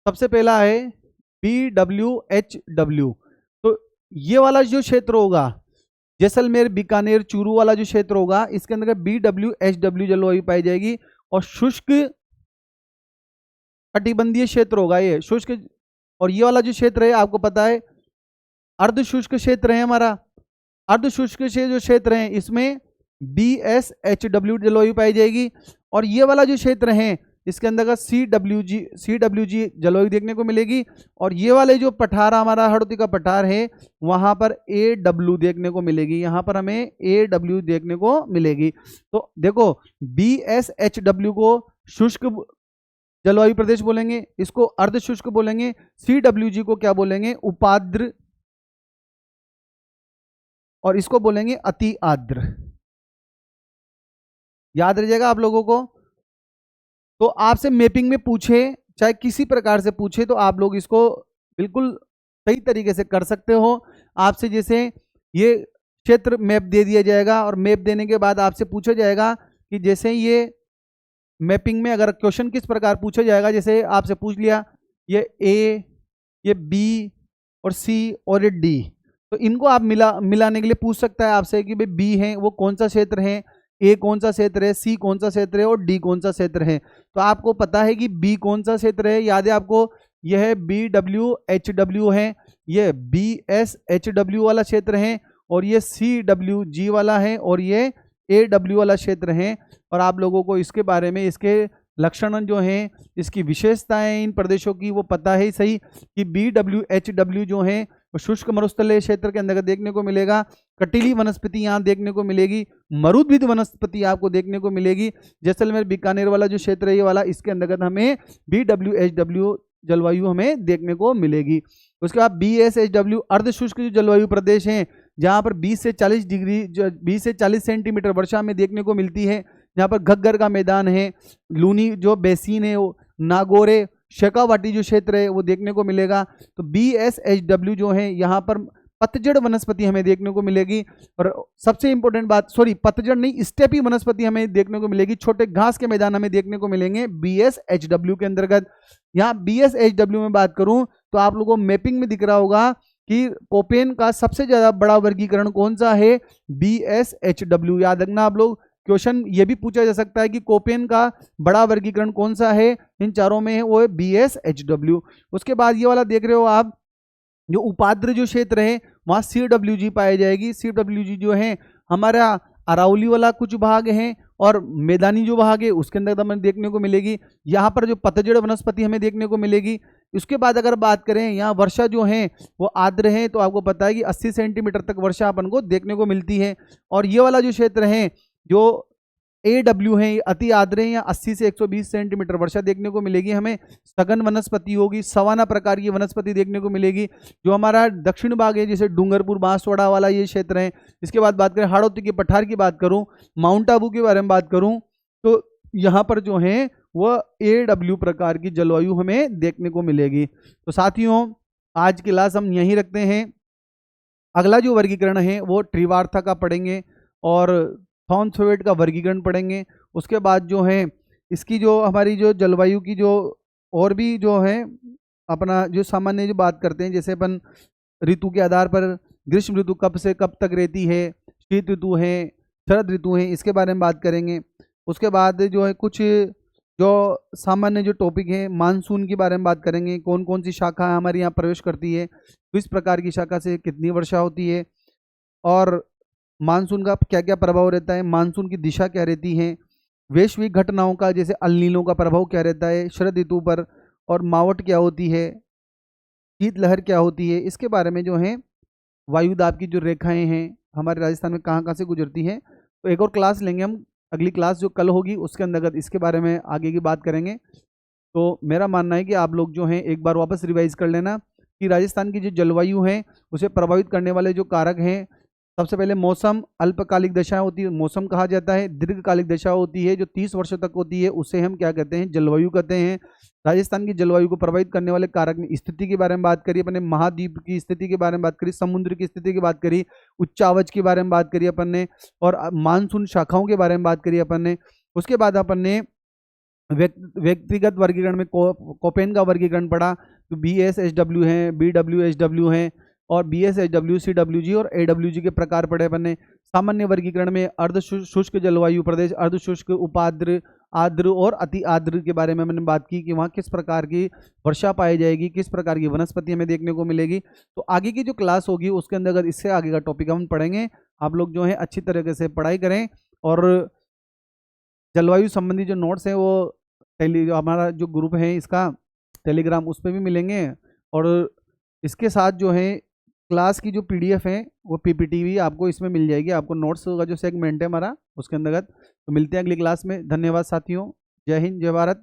सबसे पहला है BWHW। तो ये वाला जो क्षेत्र होगा, जैसलमेर, बीकानेर, चूरू वाला जो क्षेत्र होगा, इसके अंदर BWHW जलवायु पाई जाएगी। और शुष्क कटिबंधीय क्षेत्र होगा ये शुष्क। और ये वाला जो क्षेत्र है आपको पता है अर्ध शुष्क क्षेत्र है हमारा। अर्ध शुष्क से जो क्षेत्र है इसमें BSHW जलवायु पाई जाएगी। और ये वाला जो क्षेत्र है इसके अंदर CWG जलवायु देखने को मिलेगी। और ये वाले जो पठार हमारा हाड़ौती का पठार है वहां पर AW देखने को मिलेगी। यहाँ पर हमें AW देखने को मिलेगी। तो देखो BSHW को शुष्क जलवायु प्रदेश बोलेंगे, इसको अर्ध शुष्क बोलेंगे। CWG को क्या बोलेंगे, उपाद्र, और इसको बोलेंगे अति आर्द्र। याद रह जाएगा आप लोगों को। तो आपसे मैपिंग में पूछे, चाहे किसी प्रकार से पूछे, तो आप लोग इसको बिल्कुल सही तरीके से कर सकते हो। आपसे जैसे ये क्षेत्र मैप दे दिया जाएगा और मैप देने के बाद आपसे पूछा जाएगा कि जैसे ये मैपिंग में अगर क्वेश्चन किस प्रकार पूछा जाएगा, जैसे आपसे पूछ लिया ये A, ये B और C और ये D, तो इनको आप मिलाने के लिए पूछ सकता है आपसे कि भाई B है वो कौन सा क्षेत्र है, A कौन सा क्षेत्र है, C कौन सा क्षेत्र है और D कौन सा क्षेत्र है। तो आपको पता है कि B कौन सा क्षेत्र है, याद है आपको, यह है BWHW है, ये BSHW वाला क्षेत्र है, और ये CWG वाला है, और ये AW वाला क्षेत्र है। और आप लोगों को इसके बारे में, इसके लक्षण जो हैं, इसकी विशेषताएं इन प्रदेशों की वो पता है ही सही कि BWHW जो है वो शुष्क मरुस्थलीय क्षेत्र के अंतर्गत देखने को मिलेगा। कटीली वनस्पति यहाँ देखने को मिलेगी, मरुद्भिद वनस्पति आपको देखने को मिलेगी। जैसलमेर बीकानेर वाला जो क्षेत्र है ये वाला, इसके अंतर्गत हमें BWHW जलवायु हमें देखने को मिलेगी। उसके बाद BSHW अर्ध शुष्क जो जलवायु प्रदेश हैं, जहाँ पर 20 से 40 सेंटीमीटर वर्षा में देखने को मिलती है। यहाँ पर घग्गर का मैदान है, लूनी जो बेसिन है, वो नागौरे शेखावाटी जो क्षेत्र है वो देखने को मिलेगा। तो BSHW जो है यहाँ पर पतझड़ वनस्पति हमें देखने को मिलेगी। और सबसे इंपॉर्टेंट बात, सॉरी पतझड़ नहीं, स्टेपी वनस्पति हमें देखने को मिलेगी, छोटे घास के मैदान हमें देखने को मिलेंगे BSHW के अंतर्गत। यहाँ BSHW में बात करूं तो आप लोगों को मैपिंग में दिख रहा होगा कि कोपेन का सबसे ज्यादा बड़ा वर्गीकरण कौन सा है, BSHW। याद रखना आप लोग, क्वेश्चन ये भी पूछा जा सकता है कि कोपेन का बड़ा वर्गीकरण कौन सा है, इन चारों में है वो है BSHW। उसके बाद ये वाला देख रहे हो आप, जो उपाद्र जो क्षेत्र है वहाँ CWG पाई जाएगी। CWG जो है हमारा अरावली वाला कुछ भाग है, और मैदानी जो भाग है उसके अंदर हमें देखने को मिलेगी। यहाँ पर जो पतझड़ वनस्पति हमें देखने को मिलेगी। उसके बाद अगर बात करें यहाँ वर्षा जो है वो आर्द्र है, तो आपको पता है कि 80 सेंटीमीटर तक वर्षा अपन को देखने को मिलती है। और ये वाला जो क्षेत्र है जो AW है, अति आर्द्र है, या 80 से 120 सेंटीमीटर वर्षा देखने को मिलेगी हमें। सघन वनस्पति होगी, सवाना प्रकार की वनस्पति देखने को मिलेगी। जो हमारा दक्षिण भाग है, जैसे डूंगरपुर बांसवाड़ा वाला ये क्षेत्र है। इसके बाद बात करें हाड़ौती के पठार की बात करूं, माउंट आबू के बारे में बात करूं, तो यहाँ पर जो है वह AW प्रकार की जलवायु हमें देखने को मिलेगी। तो साथियों आज की क्लास हम यहीं रखते हैं। अगला जो वर्गीकरण है वो त्रिवार्था का पढ़ेंगे, और थॉर्नथ्वेट का वर्गीकरण पढ़ेंगे। उसके बाद जो है इसकी जो हमारी जो जलवायु की जो और भी जो है अपना जो सामान्य जो बात करते हैं, जैसे अपन ऋतु के आधार पर ग्रीष्म ऋतु कब से कब तक रहती है, शीत ऋतु है, शरद ऋतु है, इसके बारे में बात करेंगे। उसके बाद जो है कुछ जो सामान्य जो टॉपिक है, मानसून के बारे में बात करेंगे, कौन कौन सी शाखा हमारे यहाँ प्रवेश करती है, किस प्रकार की शाखा से कितनी वर्षा होती है, और मानसून का क्या क्या प्रभाव रहता है, मानसून की दिशा क्या रहती है, वैश्विक घटनाओं का जैसे अल नीनो का प्रभाव क्या रहता है शरद ऋतु पर, और मावट क्या होती है, शीतलहर क्या होती है, इसके बारे में जो है वायुदाब की जो रेखाएं हैं हमारे राजस्थान में कहाँ कहाँ से गुजरती हैं। तो एक और क्लास लेंगे हम, अगली क्लास जो कल होगी उसके अंतर्गत इसके बारे में आगे की बात करेंगे। तो मेरा मानना है कि आप लोग जो हैं एक बार वापस रिवाइज कर लेना कि राजस्थान की जो जलवायु है उसे प्रभावित करने वाले जो कारक हैं, सबसे पहले मौसम, अल्पकालिक दशा होती है मौसम कहा जाता है, दीर्घकालिक दशा होती है जो 30 वर्षों तक होती है, उसे हम क्या कहते हैं, जलवायु कहते हैं। राजस्थान की जलवायु को प्रभावित करने वाले कारक में स्थिति के बारे में बात करी अपने, महाद्वीप की स्थिति के बारे में बात करी, समुद्र की स्थिति की बात करी, उच्च आवाज के बारे में बात करी अपन ने, और मानसून शाखाओं के बारे में बात करी अपन ने। उसके बाद अपन ने व्यक्तिगत वर्गीकरण में कोपेन का वर्गीकरण पढ़ा, तो BSHW है, BWHW है, और BSHW, CWG और AWG के प्रकार पढ़े अपन ने। सामान्य वर्गीकरण में अर्ध शुष्क जलवायु प्रदेश, अर्ध शुष्क, उपाद्र, आर्द्र और अति आर्द्र के बारे में हमने बात की कि वहाँ किस प्रकार की वर्षा पाई जाएगी, किस प्रकार की वनस्पति हमें देखने को मिलेगी। तो आगे की जो क्लास होगी उसके अंदर इससे आगे का टॉपिक हम पढ़ेंगे। आप लोग जो है अच्छी तरीके से पढ़ाई करें, और जलवायु संबंधी जो नोट्स हैं वो हमारा जो ग्रुप है इसका टेलीग्राम, उस पर भी मिलेंगे, और इसके साथ जो है क्लास की जो PDF है वो PPT भी आपको इसमें मिल जाएगी, आपको नोट्स का जो सेगमेंट है हमारा उसके अंतर्गत। तो मिलते हैं अगली क्लास में। धन्यवाद साथियों, जय हिंद, जय भारत।